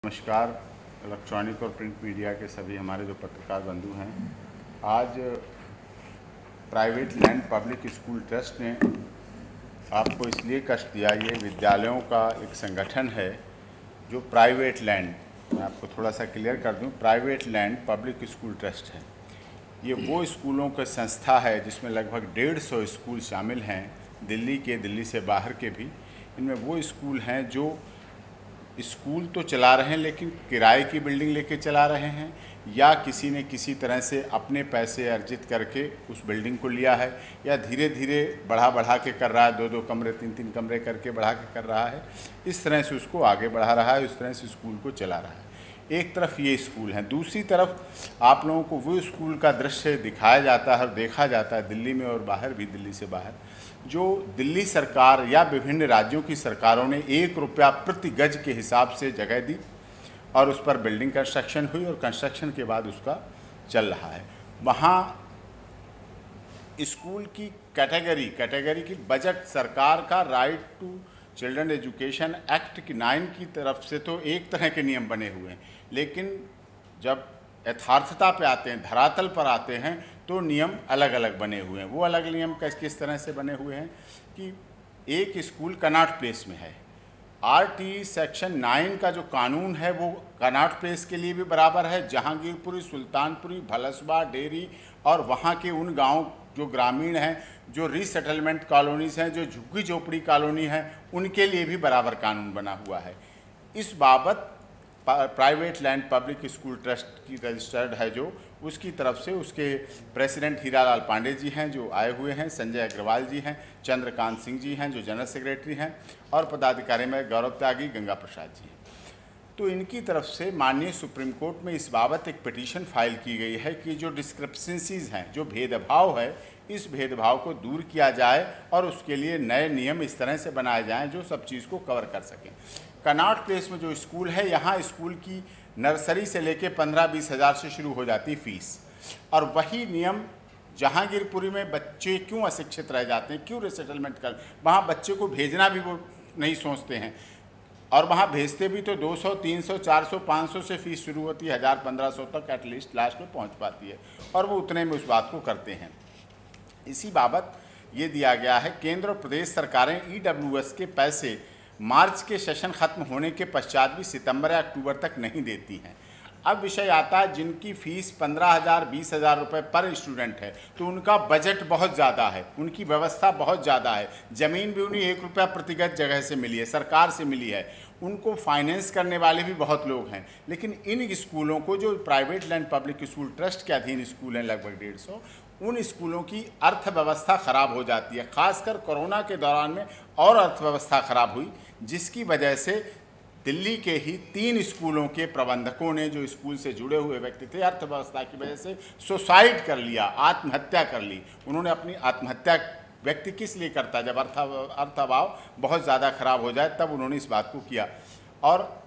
नमस्कार। इलेक्ट्रॉनिक और print media के सभी हमारे जो पत्रकार बंधु हैं, आज private land public school trust ने आपको इसलिए कष्ट दिया। ये विद्यालयों का एक संगठन है जो प्राइवेट लैंड, मैं आपको थोड़ा सा क्लियर कर दूं, private land public school trust है। ये वो स्कूलों की संस्था है जिसमें लगभग 150 स्कूल शामिल हैं, दिल्ली से बाहर के भी। इनमें वो स्कूल हैं जो स्कूल तो चला रहे हैं लेकिन किराए की बिल्डिंग लेके चला रहे हैं, या किसी ने किसी तरह से अपने पैसे अर्जित करके उस बिल्डिंग को लिया है, या धीरे धीरे बढ़ा के कर रहा है, 2-2 कमरे 3-3 कमरे करके बढ़ा के कर रहा है। इस तरह से उसको आगे बढ़ा रहा है, इस तरह से स्कूल को चला रहा है। एक तरफ ये स्कूल हैं, दूसरी तरफ आप लोगों को वो स्कूल का दृश्य दिखाया जाता है और देखा जाता है दिल्ली में और बाहर भी, दिल्ली से बाहर, जो दिल्ली सरकार या विभिन्न राज्यों की सरकारों ने 1 रुपया प्रति गज के हिसाब से जगह दी और उस पर बिल्डिंग कंस्ट्रक्शन हुई और कंस्ट्रक्शन के बाद उसका चल रहा है। वहाँ स्कूल की कैटेगरी की बजट सरकार का right to children education act की 9 की तरफ से तो एक तरह के नियम बने हुए हैं, लेकिन जब यथार्थता पे आते हैं, धरातल पर आते हैं, तो नियम अलग अलग बने हुए हैं। वो अलग नियम किस तरह से बने हुए हैं कि एक स्कूल कनॉट प्लेस में है, आरटी सेक्शन 9 का जो कानून है वो कनॉट प्लेस के लिए भी बराबर है। जहांगीरपुरी, सुल्तानपुरी, भलसबा, डेरी और वहाँ के उन गाँव जो ग्रामीण हैं, जो रीसेटलमेंट कॉलोनीज़ हैं, जो झुग्गी झोपड़ी कॉलोनी हैं, उनके लिए भी बराबर कानून बना हुआ है। इस बाबत private land public school trust की रजिस्टर्ड है जो, उसकी तरफ से उसके प्रेसिडेंट हीरालाल पांडे जी हैं जो आए हुए हैं, संजय अग्रवाल जी हैं, चंद्रकांत सिंह जी हैं जो जनरल सेक्रेटरी हैं, और पदाधिकारी में गौरव त्यागी, गंगा प्रसाद जी हैं। तो इनकी तरफ से माननीय सुप्रीम कोर्ट में इस बाबत एक पिटीशन फाइल की गई है कि जो डिस्क्रिपेंसीज हैं, जो भेदभाव है, इस भेदभाव को दूर किया जाए और उसके लिए नए नियम इस तरह से बनाए जाएं जो सब चीज़ को कवर कर सकें। कनॉट प्लेस में जो स्कूल है, यहाँ स्कूल की नर्सरी से लेके 15-20 हज़ार से शुरू हो जाती फीस, और वही नियम जहांगीरपुरी में बच्चे क्यों अशिक्षित रह जाते हैं, क्यों रिसेटलमेंट कर, वहाँ बच्चे को भेजना भी वो नहीं सोचते हैं, और वहाँ भेजते भी तो 200, 300, 400, 500 से फीस शुरू होती है, 1000-1500 तक एटलीस्ट लास्ट में पहुँच पाती है, और वो उतने में उस बात को करते हैं। इसी बाबत ये दिया गया है, केंद्र और प्रदेश सरकारें EWS के पैसे मार्च के सेशन खत्म होने के पश्चात भी सितंबर या अक्टूबर तक नहीं देती हैं। अब विषय आता है जिनकी फ़ीस 15,000, 20,000 रुपये पर स्टूडेंट है, तो उनका बजट बहुत ज़्यादा है, उनकी व्यवस्था बहुत ज़्यादा है, ज़मीन भी उन्हें 1 रुपया प्रतिगत जगह से मिली है, सरकार से मिली है, उनको फाइनेंस करने वाले भी बहुत लोग हैं। लेकिन इन स्कूलों को, जो private land public school trust के अधीन स्कूल हैं लगभग 150, उन स्कूलों की अर्थव्यवस्था ख़राब हो जाती है। खासकर कोरोना के दौरान में और अर्थव्यवस्था ख़राब हुई, जिसकी वजह से दिल्ली के ही 3 स्कूलों के प्रबंधकों ने, जो स्कूल से जुड़े हुए व्यक्ति थे, अर्थव्यवस्था की वजह से सुसाइड कर लिया, आत्महत्या कर ली। उन्होंने अपनी आत्महत्या, व्यक्ति किस लिए करता है, जब अर्थभाव बहुत ज़्यादा ख़राब हो जाए तब उन्होंने इस बात को किया। और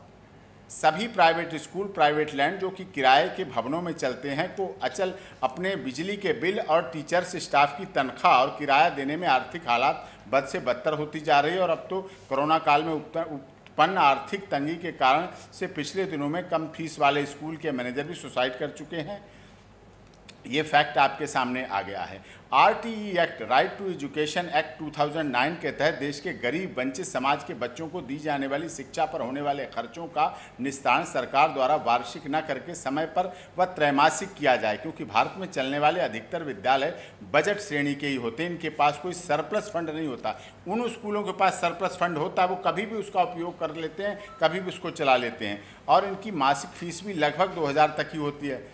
सभी प्राइवेट स्कूल, प्राइवेट लैंड जो कि किराए के भवनों में चलते हैं, को अचल अपने बिजली के बिल और टीचर्स स्टाफ की तनख्वाह और किराया देने में आर्थिक हालात बद से बदतर होती जा रही है। और अब तो कोरोना काल में उत्पन्न आर्थिक तंगी के कारण से पिछले दिनों में कम फीस वाले स्कूल के मैनेजर भी सुसाइड कर चुके हैं। ये फैक्ट आपके सामने आ गया है। RTE act, right to education act 2009 के तहत देश के गरीब वंचित समाज के बच्चों को दी जाने वाली शिक्षा पर होने वाले खर्चों का निस्तारण सरकार द्वारा वार्षिक न करके समय पर व त्रैमासिक किया जाए, क्योंकि भारत में चलने वाले अधिकतर विद्यालय बजट श्रेणी के ही होते हैं, इनके पास कोई सरप्लस फंड नहीं होता। उन स्कूलों के पास सरप्लस फंड होता है, वो कभी भी उसका उपयोग कर लेते हैं, कभी भी उसको चला लेते हैं, और इनकी मासिक फीस भी लगभग 2000 तक ही होती है।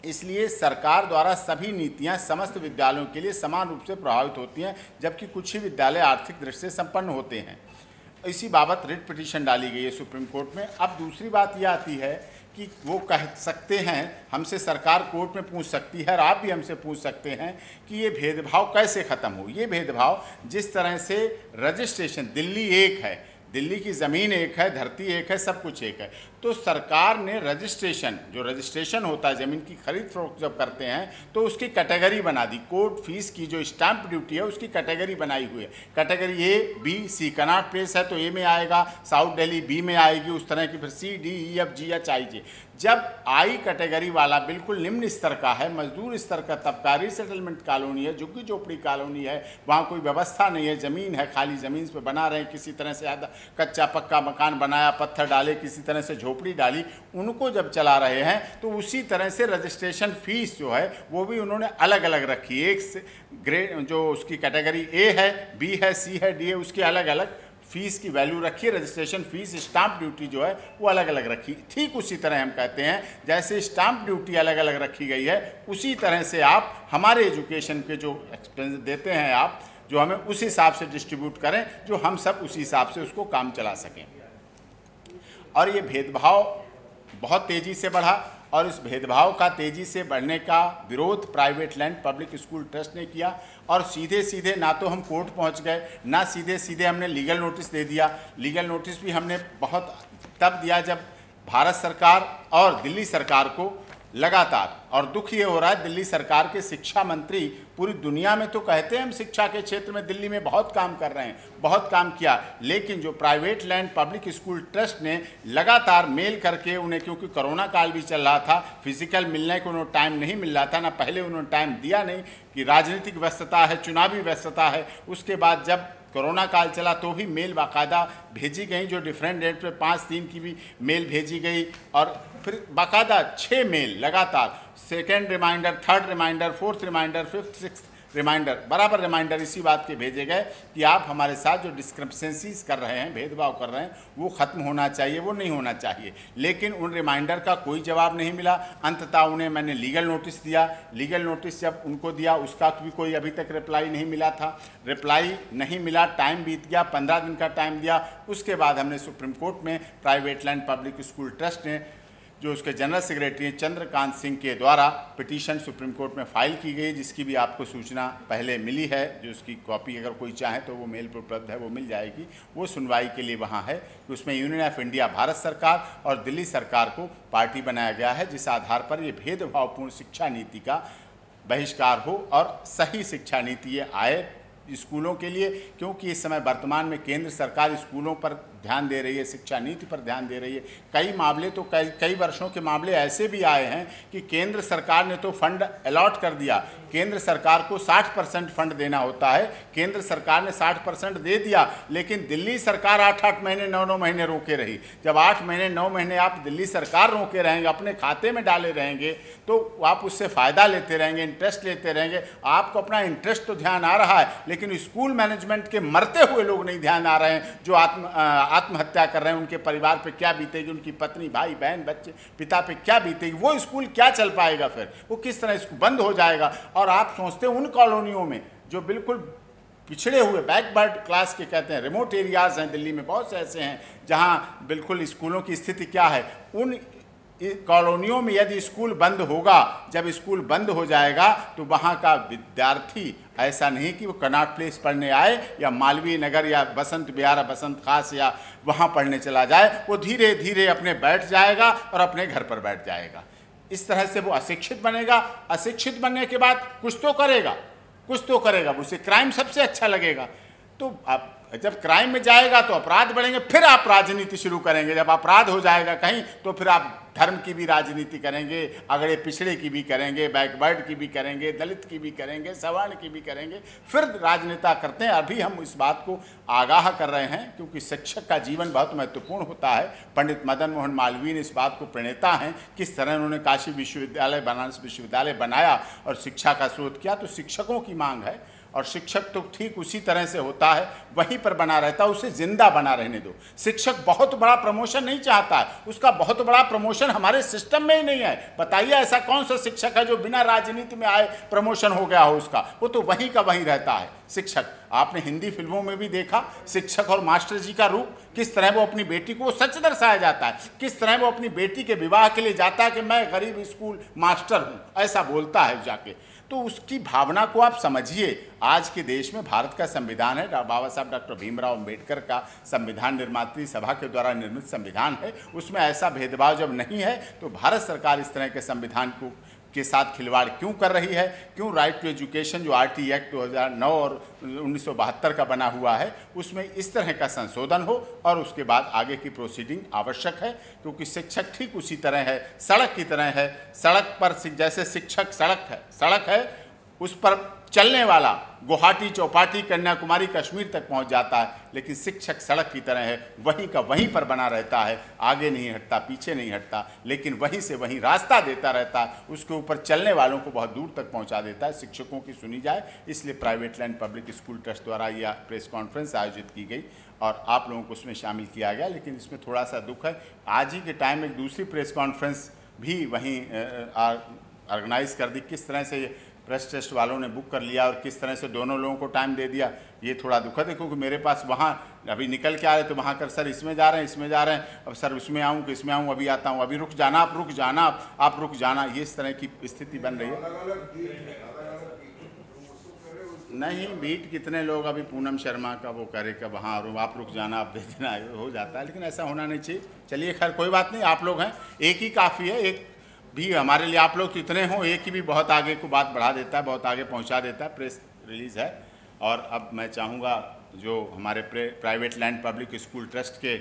इसलिए सरकार द्वारा सभी नीतियां समस्त विद्यालयों के लिए समान रूप से प्रभावित होती हैं, जबकि कुछ ही विद्यालय आर्थिक दृष्टि से संपन्न होते हैं। इसी बाबत रिट पिटीशन डाली गई है सुप्रीम कोर्ट में। अब दूसरी बात यह आती है कि वो कह सकते हैं, हमसे सरकार कोर्ट में पूछ सकती है और आप भी हमसे पूछ सकते हैं कि ये भेदभाव कैसे ख़त्म हो। ये भेदभाव जिस तरह से रजिस्ट्रेशन दिल्ली 1 है, दिल्ली की ज़मीन एक है, धरती एक है, सब कुछ एक है। तो सरकार ने रजिस्ट्रेशन, जो रजिस्ट्रेशन होता है ज़मीन की खरीद फरोख्त जब करते हैं तो उसकी कैटेगरी बना दी। कोर्ट फीस की जो स्टैंप ड्यूटी है उसकी कैटेगरी बनाई हुई है। Category A, B, C. Connaught Place है तो ए में आएगा, साउथ दिल्ली बी में आएगी, उस तरह की। फिर सी, डी, ई, एफ, जी, एच, आई, जे। जब आई कैटेगरी वाला बिल्कुल निम्न स्तर का है, मजदूर स्तर का तबका, रीसेटलमेंट कॉलोनी है, झुग्गी झोपड़ी कॉलोनी है, वहाँ कोई व्यवस्था नहीं है, ज़मीन है, खाली ज़मीन पे बना रहे हैं, किसी तरह से कच्चा पक्का मकान बनाया, पत्थर डाले, किसी तरह से झोपड़ी डाली, उनको जब चला रहे हैं तो उसी तरह से रजिस्ट्रेशन फीस जो है वो भी उन्होंने अलग अलग रखी। एक से ग्रेड जो उसकी कैटेगरी ए है, बी है, सी है, डी है, उसकी अलग अलग फीस की वैल्यू रखी है। रजिस्ट्रेशन फीस, स्टाम्प ड्यूटी जो है वो अलग अलग रखी। ठीक उसी तरह हम कहते हैं जैसे स्टाम्प ड्यूटी अलग अलग रखी गई है, उसी तरह से आप हमारे एजुकेशन के जो एक्सपेंस देते हैं आप, जो हमें उस हिसाब से डिस्ट्रीब्यूट करें, जो हम सब उसी हिसाब से उसको काम चला सकें। और ये भेदभाव बहुत तेज़ी से बढ़ा और इस भेदभाव का तेज़ी से बढ़ने का विरोध private land public school trust ने किया। और सीधे सीधे ना तो हम कोर्ट पहुंच गए, ना सीधे सीधे हमने लीगल नोटिस दे दिया। लीगल नोटिस भी हमने बहुत तब दिया जब भारत सरकार और दिल्ली सरकार को लगातार, और दुख ये हो रहा है दिल्ली सरकार के शिक्षा मंत्री पूरी दुनिया में तो कहते हैं हम शिक्षा के क्षेत्र में दिल्ली में बहुत काम कर रहे हैं, बहुत काम किया, लेकिन जो private land public school trust ने लगातार मेल करके उन्हें, क्योंकि कोरोना काल भी चल रहा था, फिजिकल मिलने को उन्हें टाइम नहीं मिल रहा था, ना पहले उन्होंने टाइम दिया नहीं कि राजनीतिक व्यस्तता है, चुनावी व्यस्तता है। उसके बाद जब कोरोना काल चला तो भी मेल बाकायदा भेजी गई, जो डिफरेंट डेट पे 5-3 की भी मेल भेजी गई, और फिर बाकायदा 6 मेल लगातार, second reminder, third reminder, fourth reminder, fifth, sixth reminder, बराबर रिमाइंडर इसी बात के भेजे गए कि आप हमारे साथ जो डिस्क्रपेंसीज कर रहे हैं, भेदभाव कर रहे हैं, वो ख़त्म होना चाहिए, वो नहीं होना चाहिए। लेकिन उन रिमाइंडर का कोई जवाब नहीं मिला। अंततः उन्हें मैंने लीगल नोटिस दिया। लीगल नोटिस जब उनको दिया उसका भी कोई अभी तक रिप्लाई नहीं मिला था। रिप्लाई नहीं मिला, टाइम बीत गया, 15 दिन का टाइम दिया। उसके बाद हमने सुप्रीम कोर्ट में private land public school trust ने, जो उसके जनरल सेक्रेटरी चंद्रकांत सिंह के द्वारा पिटीशन सुप्रीम कोर्ट में फाइल की गई, जिसकी भी आपको सूचना पहले मिली है। जो उसकी कॉपी अगर कोई चाहे तो वो मेल पर उपलब्ध है, वो मिल जाएगी। वो सुनवाई के लिए वहाँ है कि उसमें यूनियन ऑफ इंडिया भारत सरकार और दिल्ली सरकार को पार्टी बनाया गया है, जिस आधार पर ये भेदभावपूर्ण शिक्षा नीति का बहिष्कार हो और सही शिक्षा नीति ये आए स्कूलों के लिए। क्योंकि इस समय वर्तमान में केंद्र सरकार स्कूलों पर ध्यान दे रही है, शिक्षा नीति पर ध्यान दे रही है। कई मामले तो कई वर्षों के मामले ऐसे भी आए हैं कि केंद्र सरकार ने तो फंड अलॉट कर दिया। केंद्र सरकार को 60% फंड देना होता है, केंद्र सरकार ने 60% दे दिया, लेकिन दिल्ली सरकार 8-8 महीने 9-9 महीने रोके रही। जब 8 महीने 9 महीने आप दिल्ली सरकार रोके रहेंगे, अपने खाते में डाले रहेंगे, तो आप उससे फ़ायदा लेते रहेंगे, इंटरेस्ट लेते रहेंगे। आपको अपना इंटरेस्ट तो ध्यान आ रहा है, लेकिन स्कूल मैनेजमेंट के मरते हुए लोग नहीं ध्यान आ रहे हैं, जो आत्महत्या कर रहे हैं। उनके परिवार पे क्या बीतेगी, उनकी पत्नी, भाई, बहन, बच्चे, पिता पे क्या बीतेगी, वो स्कूल क्या चल पाएगा, फिर वो किस तरह स्कूल बंद हो जाएगा। और आप सोचते हैं उन कॉलोनियों में जो बिल्कुल पिछड़े हुए बैकवर्ड क्लास के कहते हैं, रिमोट एरियाज़ हैं दिल्ली में, बहुत से ऐसे हैं जहां बिल्कुल स्कूलों की स्थिति क्या है। उन कॉलोनियों में यदि स्कूल बंद होगा, जब स्कूल बंद हो जाएगा तो वहाँ का विद्यार्थी ऐसा नहीं कि वो कनॉट प्लेस पढ़ने आए या मालवीय नगर या बसंत विहार, बसंत खास या वहाँ पढ़ने चला जाए, वो धीरे धीरे अपने बैठ जाएगा और अपने घर पर बैठ जाएगा। इस तरह से वो अशिक्षित बनेगा। अशिक्षित बनने के बाद कुछ तो करेगा, कुछ तो करेगा, उसे क्राइम सबसे अच्छा लगेगा। तो अब जब क्राइम में जाएगा तो अपराध बढ़ेंगे, फिर आप राजनीति शुरू करेंगे। जब अपराध हो जाएगा कहीं तो फिर आप धर्म की भी राजनीति करेंगे, अगड़े पिछड़े की भी करेंगे, बैकवर्ड की भी करेंगे, दलित की भी करेंगे, सवर्ण की भी करेंगे, फिर राजनेता करते हैं। अभी हम इस बात को आगाह कर रहे हैं क्योंकि शिक्षक का जीवन बहुत महत्वपूर्ण होता है। पंडित मदन मोहन मालवीय ने इस बात को प्रणेता हैं, किस तरह उन्होंने काशी विश्वविद्यालय, बनारस विश्वविद्यालय बनाया और शिक्षा का शोध किया। तो शिक्षकों की मांग है और शिक्षक तो ठीक उसी तरह से होता है, वहीं पर बना रहता है, उसे जिंदा बना रहने दो। शिक्षक बहुत बड़ा प्रमोशन नहीं चाहता है, उसका बहुत बड़ा प्रमोशन हमारे सिस्टम में ही नहीं है। बताइए ऐसा कौन सा शिक्षक है जो बिना राजनीति में आए प्रमोशन हो गया हो उसका, वो तो वहीं का वहीं रहता है शिक्षक। आपने हिंदी फिल्मों में भी देखा शिक्षक और मास्टर जी का रूप, किस तरह वो अपनी बेटी को सच दर्शाया जाता है, किस तरह वो अपनी बेटी के विवाह के लिए जाता है कि मैं गरीब स्कूल मास्टर हूँ, ऐसा बोलता है जाके। तो उसकी भावना को आप समझिए। आज के देश में भारत का संविधान है, बाबा साहब डॉक्टर भीमराव अंबेडकर का संविधान निर्मात्री सभा के द्वारा निर्मित संविधान है। उसमें ऐसा भेदभाव जब नहीं है तो भारत सरकार इस तरह के संविधान के साथ खिलवाड़ क्यों कर रही है? क्यों राइट टू एजुकेशन जो RT एक्ट 2009 और 1972 का बना हुआ है उसमें इस तरह का संशोधन हो और उसके बाद आगे की प्रोसीडिंग आवश्यक है, क्योंकि शिक्षक ठीक उसी तरह है, सड़क की तरह है। सड़क पर जैसे शिक्षक सड़क है उस पर चलने वाला गुवाहाटी, चौपाटी, कन्याकुमारी, कश्मीर तक पहुंच जाता है, लेकिन शिक्षक सड़क की तरह है, वहीं का वहीं पर बना रहता है, आगे नहीं हटता, पीछे नहीं हटता, लेकिन वहीं से वहीं रास्ता देता रहता है, उसके ऊपर चलने वालों को बहुत दूर तक पहुंचा देता है। शिक्षकों की सुनी जाए, इसलिए private land public school trust द्वारा यह प्रेस कॉन्फ्रेंस आयोजित की गई और आप लोगों को उसमें शामिल किया गया। लेकिन इसमें थोड़ा सा दुख है, आज ही के टाइम एक दूसरी प्रेस कॉन्फ्रेंस भी वहीं ऑर्गेनाइज कर दी। किस तरह से प्रेस ट्रस्ट वालों ने बुक कर लिया और किस तरह से दोनों लोगों को टाइम दे दिया, ये थोड़ा दुखद है। क्योंकि मेरे पास वहाँ अभी निकल के आ रहे तो वहाँ कर सर इसमें जा रहे हैं, इसमें जा रहे हैं, अब सर उसमें आऊँ कि इसमें आऊँ, अभी आता हूँ, अभी रुक जाना, आप रुक जाना, आप रुक जाना, ये इस तरह की स्थिति बन रही है। नहीं, बीट कितने लोग, अभी पूनम शर्मा का वो करे कि वहाँ आप रुक जाना, आप दे देना, हो जाता है, लेकिन ऐसा होना नहीं चाहिए। चलिए खैर कोई बात नहीं, आप लोग हैं, एक ही काफ़ी है, एक भी हमारे लिए आप लोग कितने हों, एक ही भी बहुत आगे को बात बढ़ा देता है, बहुत आगे पहुंचा देता है। प्रेस रिलीज़ है और अब मैं चाहूँगा जो हमारे private land public school trust के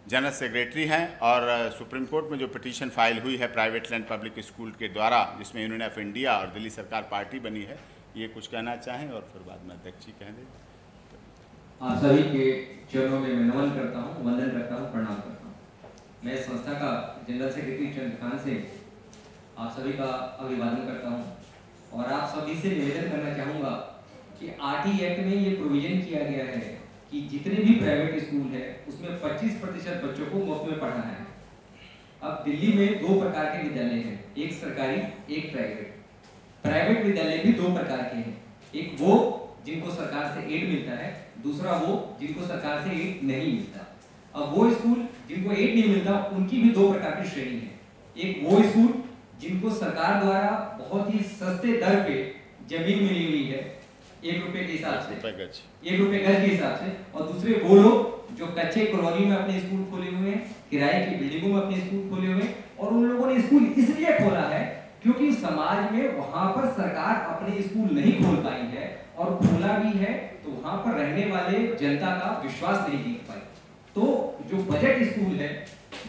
जनरल सेक्रेटरी हैं और सुप्रीम कोर्ट में जो पिटीशन फाइल हुई है प्राइवेट लैंड पब्लिक स्कूल के द्वारा, जिसमें यूनियन ऑफ इंडिया और दिल्ली सरकार पार्टी बनी है, ये कुछ कहना चाहें और फिर बाद में अध्यक्ष जी कह दें। आप सभी के चरणों में मैं नमन करता हूँ, वंदन करता हूँ, प्रणाम करता हूँ। मैं संस्था का जनरल सेक्रेटरी चंद्रकांत से आप सभी का अभिवादन करता हूँ और आप सभी से निवेदन करना चाहूँगा कि RT एक्ट में ये प्रोविजन किया गया है कि जितने भी प्राइवेट स्कूल है उसमें 25% बच्चों को मुफ्त में पढ़ाना है। अब दिल्ली में 2 प्रकार के विद्यालय हैं, एक सरकारी, एक प्राइवेट। प्राइवेट विद्यालय भी 2 प्रकार के हैं, एक वो जिनको सरकार से एड मिलता है, दूसरा वो जिनको सरकार से एड नहीं मिलता। अब वो स्कूल जिनको एड नहीं मिलता उनकी भी 2 प्रकार की श्रेणी है। एक वो स्कूल जिनको सरकार द्वारा बहुत ही सस्ते दर पे जमीन मिली हुई है, 1 रुपए के हिसाब से, 1 रुपए गज के हिसाब से, और दूसरे वो लोग जो कच्चे कॉलोनी में अपने स्कूल खोले हुए हैं, किराए की बिल्डिंगों में अपने स्कूल खोले हुए हैं, और उन लोगों ने स्कूल इसलिए खोला है क्योंकि समाज में वहां पर सरकार अपने स्कूल नहीं खोल पाई है, और खोला भी है तो वहां पर रहने वाले जनता का विश्वास नहीं जीत पाई। तो जो बजट स्कूल है,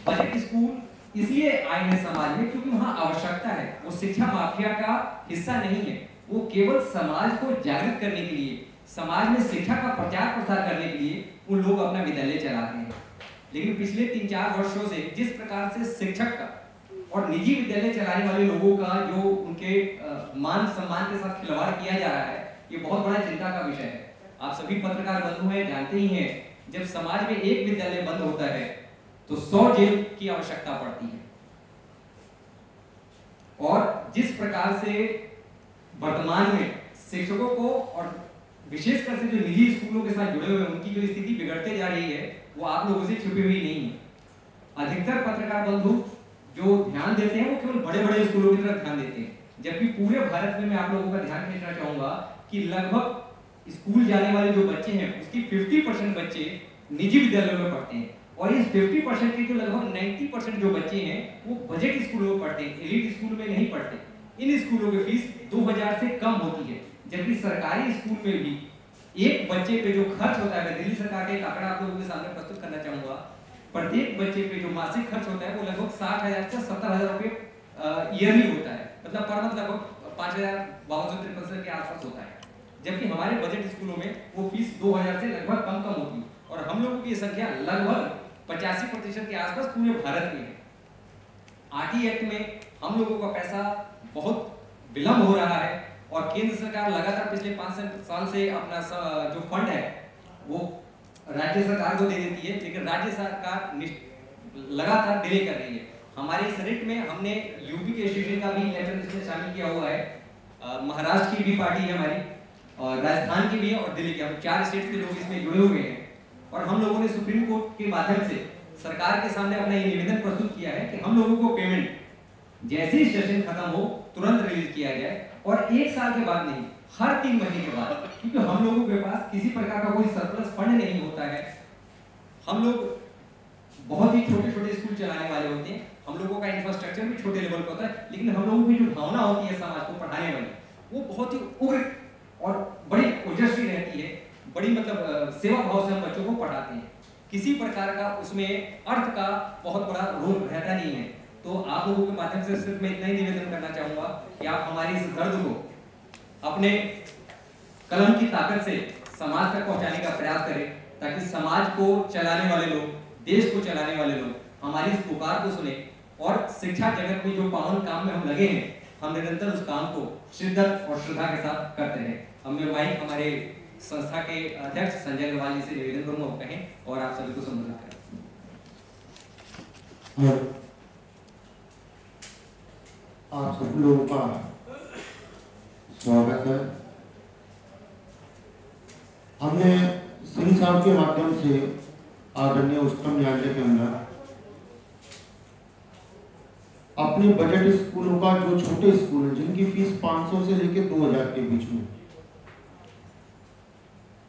बजट स्कूल इसलिए आए हैं समाज में क्योंकि वहां आवश्यकता है, वो शिक्षा माफिया का हिस्सा नहीं है, वो केवल समाज को जागृत करने के लिए, समाज में शिक्षा का प्रचार प्रसार करने के लिए उन लोग अपना विद्यालय चलाते हैं। लेकिन पिछले 3-4 वर्षों से जिस प्रकार से शिक्षक का और निजी विद्यालय चलाने वाले लोगों का जो उनके मान सम्मान के साथ खिलवाड़ किया जा रहा है, ये बहुत बड़ा चिंता का विषय है। आप सभी पत्रकार बंधु हैं, जानते ही हैं, जब समाज में एक विद्यालय बंद होता है तो 100 जेल की आवश्यकता पड़ती है। और जिस प्रकार से वर्तमान में शिक्षकों को और विशेषकर से जो निजी स्कूलों के साथ जुड़े हुए उनकी जो स्थिति बिगड़ते जा रही है, वो आप लोगों से छुपी हुई नहीं है। अधिकतर पत्रकार बंधु जो ध्यान देते हैं वो केवल बड़े-बड़े स्कूलों की तरफ ध्यान देते हैं, जबकि पूरे भारत में मैं आप लोगों का ध्यान खींचना चाहूंगा कि लगभग स्कूल जाने वाले जो बच्चे हैं उसकी 50% बच्चे निजी विद्यालयों में पढ़ते हैं, और इस 50% के जो लगभग 90% जो बच्चे हैं वो बजट स्कूलों में पढ़ते हैं, एलिट स्कूल में नहीं पढ़ते। इन स्कूलों की फीस 2000 से कम होती है, जबकि सरकारी स्कूल में भी एक बच्चे पे जो खर्च होता है, दिल्ली सरकार का एक आंकड़ा आप लोगों के सामने प्रस्तुत करना चाहूंगा, प्रत्येक बच्चे पे जो मासिक खर्च होता है वो लगभग 60,000 से 70,000 रुपये ईयरली होता है, मतलब पर मंथ लगभग 5,000 के आसपास होता है, जबकि हमारे बजट स्कूलों में वो फीस 2000 से लगभग कम होती है, और हम लोगों की संख्या लगभग 85% के आसपास पूरे भारत में है। RT एक्ट में हम लोगों का पैसा बहुत विलंब हो रहा है, और केंद्र सरकार लगातार पिछले 5 साल से अपना जो फंड है वो राज्य सरकार को दे देती है, लेकिन राज्य सरकार लगातार डिले कर रही है। हमारे इस रिट में हमने यूपी के एसोसिएशन का भी लेटर इसमें शामिल किया हुआ है, महाराष्ट्र की भी पार्टी है हमारी, और राजस्थान की भी है, और दिल्ली की, हम 4 स्टेट के लोग इसमें जुड़े हुए हैं। और हम लोगों ने सुप्रीम कोर्ट के माध्यम से सरकार के सामने अपना ये निवेदन प्रस्तुत किया है कि हम लोगों को पेमेंट जैसे ही सेशन खत्म हो तुरंत रिलीज किया जाए, और 1 साल के बाद नहीं, हर 3 महीने के बाद, क्योंकि हम लोगों के पास किसी प्रकार का कोई सरप्लस फंड नहीं होता है। हम लोग बहुत ही छोटे छोटे स्कूल चलाने वाले होते हैं, हम लोगों का इंफ्रास्ट्रक्चर भी छोटे लेवल पर होता है, लेकिन हम लोगों की जो भावना होती है समाज को पढ़ाने वाली, वो बहुत ही उग्र और बड़ी ओजस्वी रहती है। बड़ी मतलब सेवा भाव से हम बच्चों को पढ़ाते हैं। किसी प्रकार का उसमें अर्थ का बहुत बड़ा रोल रहता नहीं है। तो आप लोगों के माध्यम से सिर्फ मैं इतना ही निवेदन करना चाहूंगा कि आप हमारी इस दर्द को अपने कलम की ताकत से समाज तक पहुंचाने का प्रयास करें, ताकि समाज को चलाने वाले लोग, देश को चलाने वाले लोग हमारी इस पुकार को सुने और शिक्षा जगत में जो पावन काम में हम लगे हैं, हम निरंतर उस काम को शिद्दत और श्रद्धा के साथ करते हैं। हम माइक हमारे संस्था के अध्यक्ष संजय अग्रवाल जी से निवेदन करूंगा, वो कहें और आप सभी को संबोधित करें। आप सब लोगों का स्वागत है। हमने सिंह साहब के माध्यम से आदरणीय उच्चतम न्यायालय के अंदर अपने बजट स्कूलों का, जो छोटे स्कूल हैं जिनकी फीस 500 से लेकर 2000 के बीच में,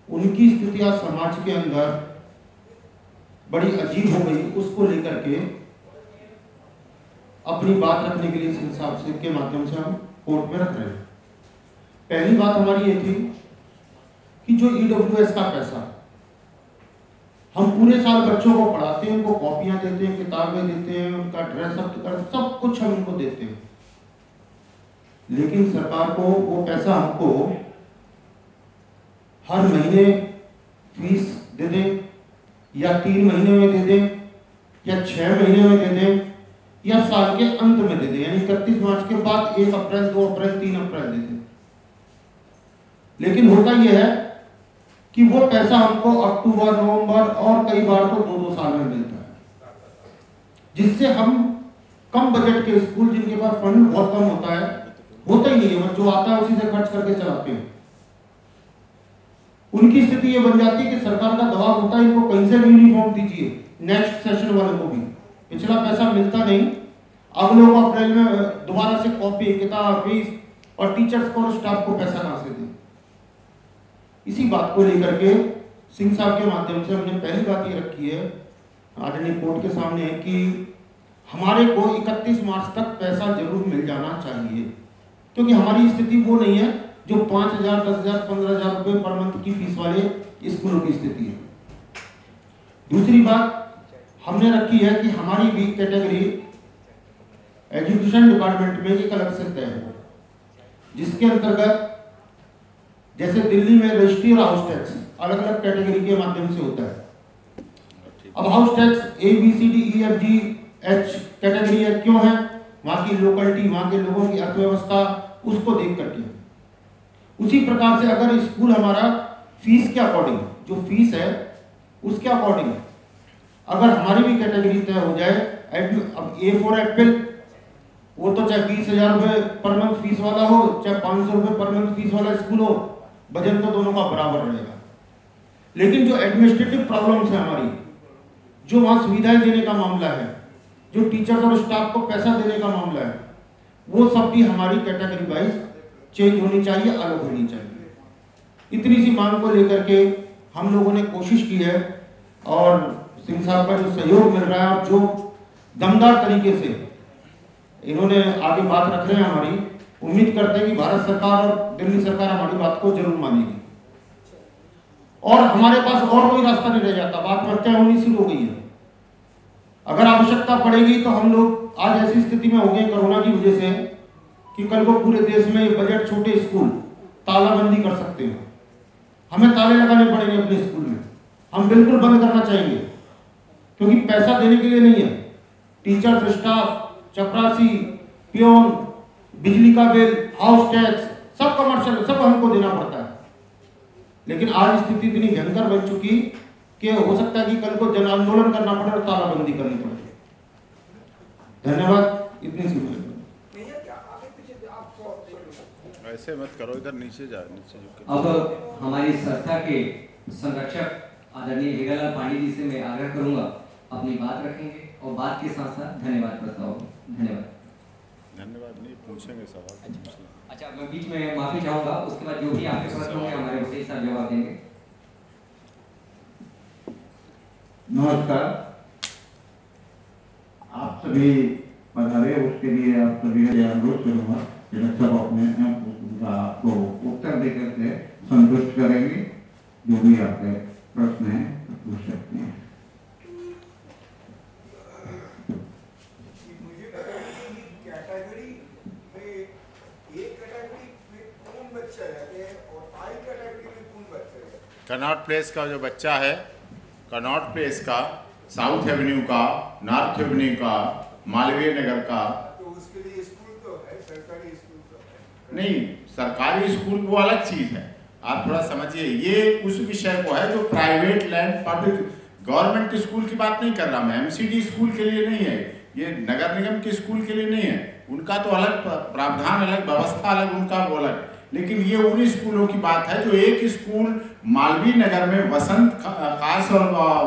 उनकी स्थिति आज समाज के अंदर बड़ी अजीब हो गई, उसको लेकर के अपनी बात रखने के लिए सिंह साहब से के माध्यम से हम कोर्ट में रख रहे हैं। पहली बात हमारी ये थी कि जो EWS का पैसा हम पूरे साल बच्चों को पढ़ाते हैं, उनको कॉपियां देते हैं, किताबें देते हैं, उनका ड्रेस अप सब कुछ हम उनको देते हैं, लेकिन सरकार को वो पैसा हमको हर महीने फीस दे दें या 3 महीने में दे दें या 6 महीने में दे दें या साल के अंत में दे दें, यानी 31 मार्च के बाद 1 अप्रैल, 2 अप्रैल, 3 अप्रैल दे दें। लेकिन होता यह है कि वो पैसा हमको अक्टूबर, नवंबर और कई बार तो 2-2 साल में मिलता है, जिससे हम कम बजट के स्कूल जिनके पास फंड बहुत कम होता है, होता ही नहीं है, जो आता है उसी से खर्च करके चलाते हैं, उनकी स्थिति ये बन जाती है कि सरकार का दबाव होता है इनको कहीं से भी यूनिफॉर्म दीजिए, नेक्स्ट सेशन वाले को भी पिछला पैसा मिलता नहीं, अगले को अप्रैल में दोबारा से कॉपी, किताब, फीस और टीचर्स को और स्टाफ को पैसा कहां से दें। इसी बात को लेकर के सिंह साहब के माध्यम से हमने पहली बात ये रखी है आदरणीय कोर्ट के सामने कि हमारे को 31 मार्च तक पैसा जरूर मिल जाना चाहिए, क्योंकि हमारी स्थिति वो नहीं है जो 5,000, 10,000, 15,000 रुपए पर मंथ की फीस वाले स्कूलों की स्थिति है। दूसरी बात हमने रखी है कि हमारी भी कैटेगरी एजुकेशन डिपार्टमेंट में एक अलग से तय है, जिसके अंतर्गत जैसे दिल्ली में रजिस्ट्री और हाउस टैक्स अलग अलग कैटेगरी के माध्यम से होता है। अब हाउस टैक्स ABCDEFGH कैटेगरी है, क्यों है? वहां की लोकलिटी, वहां के लोगों की अर्थव्यवस्था, उसको देख करके। उसी प्रकार से अगर स्कूल हमारा फीस के अकॉर्डिंग, जो फीस है उसके अकॉर्डिंग अगर हमारी भी कैटेगरी तय हो जाए, अब A फॉर एप्पल, वो तो चाहे 20,000 रुपए पर मंथ फीस वाला हो, चाहे 500 रुपए पर मंथ फीस वाला स्कूल हो, वजन तो दोनों का बराबर रहेगा। लेकिन जो एडमिनिस्ट्रेटिव प्रॉब्लम्स है हमारी, जो वहां सुविधाएं देने का मामला है, जो टीचर्स और स्टाफ को पैसा देने का मामला है, वो सब भी हमारी कैटेगरी वाइज चेंज होनी चाहिए, अलग होनी चाहिए। इतनी सी मांग को लेकर के हम लोगों ने कोशिश की है और सिंह साहब का जो सहयोग मिल रहा है और जो दमदार तरीके से इन्होंने आगे बात रख रहे हैं हमारी, उम्मीद करते हैं कि भारत सरकार और दिल्ली सरकार हमारी बात को जरूर मानेगी और हमारे पास और कोई रास्ता नहीं रह जाता। बात चर्चा होनी शुरू हो गई है, अगर आवश्यकता पड़ेगी तो हम लोग आज ऐसी स्थिति में हो गए कोरोना की वजह से कि कल को पूरे देश में बजट छोटे स्कूल तालाबंदी कर सकते हैं, हमें ताले लगाने पड़ेंगे अपने स्कूल में, हम बिल्कुल बंद करना चाहेंगे, क्योंकि पैसा देने के लिए नहीं है। टीचर्स, स्टाफ, चपरासी, पियोन, बिजली का बिल, हाउस टैक्स, सब कमर्शियल, सब हमको देना पड़ता है। लेकिन आज स्थिति इतनी भयंकर बन चुकी कि हो सकता है कि कल को जन आंदोलन करना पड़े और तालाबंदी करनी पड़े। धन्यवाद। इतनी सी ऐसे मत करो, इधर नीचे जा, नीचे झुक। अब हमारी संस्था के संरक्षक आदरणीय हेगालाल पांडे जी से मैं आग्रह करूंगा अपनी बात रखेंगे और बात के साथ साथ धन्यवाद प्रस्ताव। धन्यवाद। धन्यवाद। नहीं पूछेंगे सवाल। अच्छा, मैं बीच में माफी चाहूँगा, उसके बाद जो भी आपके प्रश्न होंगे हमारे वकील साहब जवाब देंगे। नमस्कार, आप सभी पधारे, उसके लिए आप सभी का अनुरोध करूँगा कि सब अपने आपको उत्तर देकर के संतुष्ट करेंगे। जो भी आपके प्रश्न हैं पूछ सकते हैं। कनॉट प्लेस का जो बच्चा है, कनॉट प्लेस का, साउथ एवेन्यू का, नॉर्थ एवेन्यू का, मालवीय नगर का, तो उसके लिए स्कूल तो है, सरकारी स्कूल तो है। नहीं, सरकारी स्कूल वो अलग चीज है। आप थोड़ा समझिए, ये उस विषय को है जो private land public government school की बात नहीं कर रहा मैं। एमसीडी स्कूल के लिए नहीं है, ये नगर निगम के स्कूल के लिए नहीं है। उनका तो अलग प्रावधान, अलग व्यवस्था, अलग उनका वो अलग। लेकिन ये उन स्कूलों की बात है जो एक स्कूल मालवीय नगर में वसंत खास और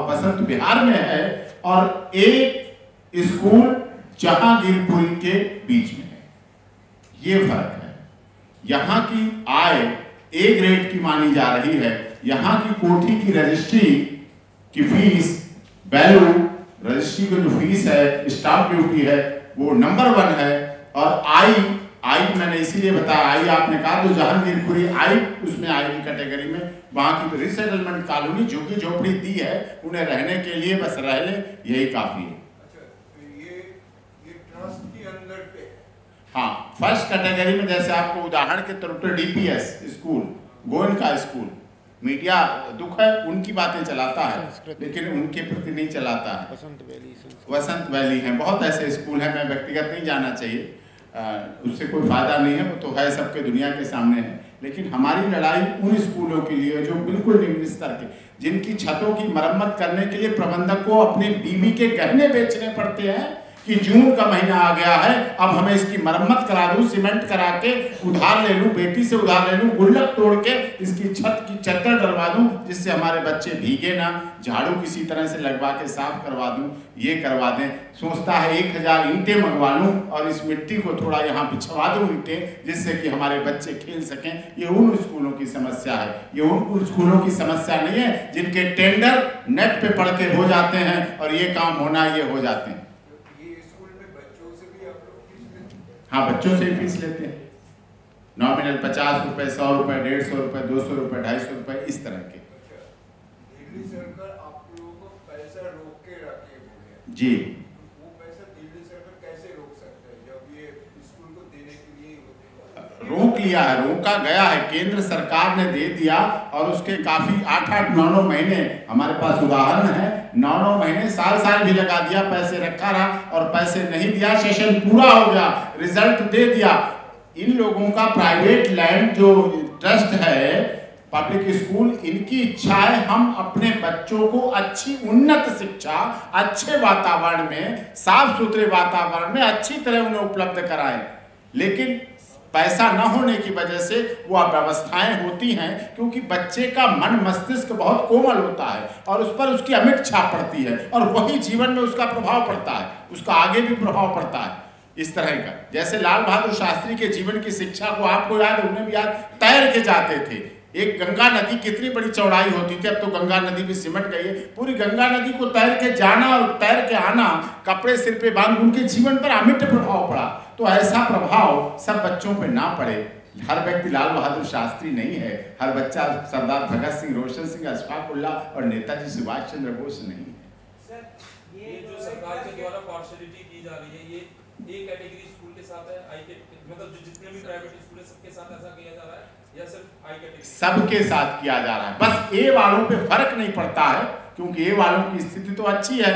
वसंत विहार में है, और एक स्कूल जहांगीरपुरी के बीच में है। ये फर्क है। यहाँ की आय ए ग्रेड की मानी जा रही है। यहाँ की कोठी की रजिस्ट्री की फीस, वैल्यू रजिस्ट्री की जो फीस है, स्टाम्प ड्यूटी है, वो नंबर 1 है। और आई मैंने इसीलिए बताया, आई आपने कहा तो जहांगीरपुरी आई उसमें आएगी कैटेगरी में। वहाँ की रिसेटलमेंट कॉलोनी जो कि झोपड़ी दी है, उन्हें रहने के लिए बस रह ले, यही काफी है। अच्छा, तो ये ट्रस्ट के अंदर पे। हाँ, फर्स्ट कैटेगरी में जैसे आपको उदाहरण के तौर पर DPS school, Goenka school, media दुख है उनकी बातें चलाता है, लेकिन उनके प्रति नहीं चलाता है। वसंत वैली है, बहुत ऐसे स्कूल हैं, मैं व्यक्तिगत नहीं जाना चाहिए, उससे कोई फायदा नहीं है, वो तो है सबके दुनिया के सामने है। लेकिन हमारी लड़ाई उन स्कूलों के लिए जो बिल्कुल निम्न स्तर के, जिनकी छतों की मरम्मत करने के लिए प्रबंधक को अपने बीवी के गहने बेचने पड़ते हैं कि जून का महीना आ गया है, अब हमें इसकी मरम्मत करा दूं, सीमेंट करा के उधार ले लूं, बेटी से उधार ले लूं, गुल्लक तोड़ के इसकी छत की चद्दर डलवा दूं, जिससे हमारे बच्चे भीगे ना, झाड़ू किसी तरह से लगवा के साफ करवा दूं, ये करवा दें। सोचता है 1000 ईंटें मंगवा लूं और इस मिट्टी को थोड़ा यहाँ बिछवा दूं ईंटें, जिससे कि हमारे बच्चे खेल सकें। ये उन स्कूलों की समस्या है, ये उन स्कूलों की समस्या नहीं है जिनके टेंडर नेट पे पढ़ के हो जाते हैं और ये काम होना ये हो जाते हैं। हाँ, बच्चों से ही फीस लेते हैं, नॉमिनल 50 रुपए, 100 रुपए, 150 रुपए, 200 रुपए, 250 रुपए, इस तरह के। दिल्ली सरकार आप लोगों को पैसा रोक के रखे हुए हैं जी। वो पैसा दिल्ली सरकार कैसे रोक सकते हैं जब ये स्कूल को देने के लिए होते हैं? रोक लिया है, रोका गया है, केंद्र सरकार ने दे दिया और उसके काफी 8-8, 9-9 महीने हमारे पास उदाहरण है, 9-9 महीने, साल भी लगा दिया, पैसे रखा रहा और पैसे नहीं दिया, सेशन पूरा हो गया, रिजल्ट दे दिया। इन लोगों का प्राइवेट लैंड जो ट्रस्ट है, पब्लिक स्कूल, इनकी इच्छा है हम अपने बच्चों को अच्छी उन्नत शिक्षा, अच्छे वातावरण में, साफ सुथरे वातावरण में अच्छी तरह उन्हें उपलब्ध कराएं। लेकिन पैसा न होने की वजह से वो अव्यवस्थाएं होती हैं, क्योंकि बच्चे का मन मस्तिष्क बहुत कोमल होता है और उस पर उसकी अमिट छाप पड़ती है और वही जीवन में उसका प्रभाव पड़ता है, उसका आगे भी प्रभाव पड़ता है। इस तरह का, जैसे लाल बहादुर शास्त्री के जीवन की शिक्षा को आपको याद है, उन्हें भी याद, तैर के जाते थे। एक गंगा नदी कितनी बड़ी चौड़ाई होती थी, अब तो गंगा नदी भी सिमट गई है। पूरी गंगा नदी को तैर के जाना और तैर के आना, कपड़े सिर पे बांध, उनके जीवन पर अमिट प्रभाव पड़ा। तो ऐसा प्रभाव सब बच्चों पे ना पड़े। हर व्यक्ति लाल बहादुर शास्त्री नहीं है, हर बच्चा सरदार भगत सिंह, रोशन सिंह, अशफाक उल्लाह और नेताजी सुभाष चंद्र बोस नहीं है। सर, ये जो सरकार के द्वारा पार्शियलिटी की जा रही है, ये ए कैटेगरी स्कूल के साथ है, आई के मतलब जो जितने भी प्राइवेट स्कूल है सबके साथ ऐसा किया जा रहा है या सिर्फ आई कैटेगरी? सबके साथ किया जा रहा है, बस ए वालों पे फर्क नहीं पड़ता है, क्योंकि ए वालों की स्थिति तो अच्छी है,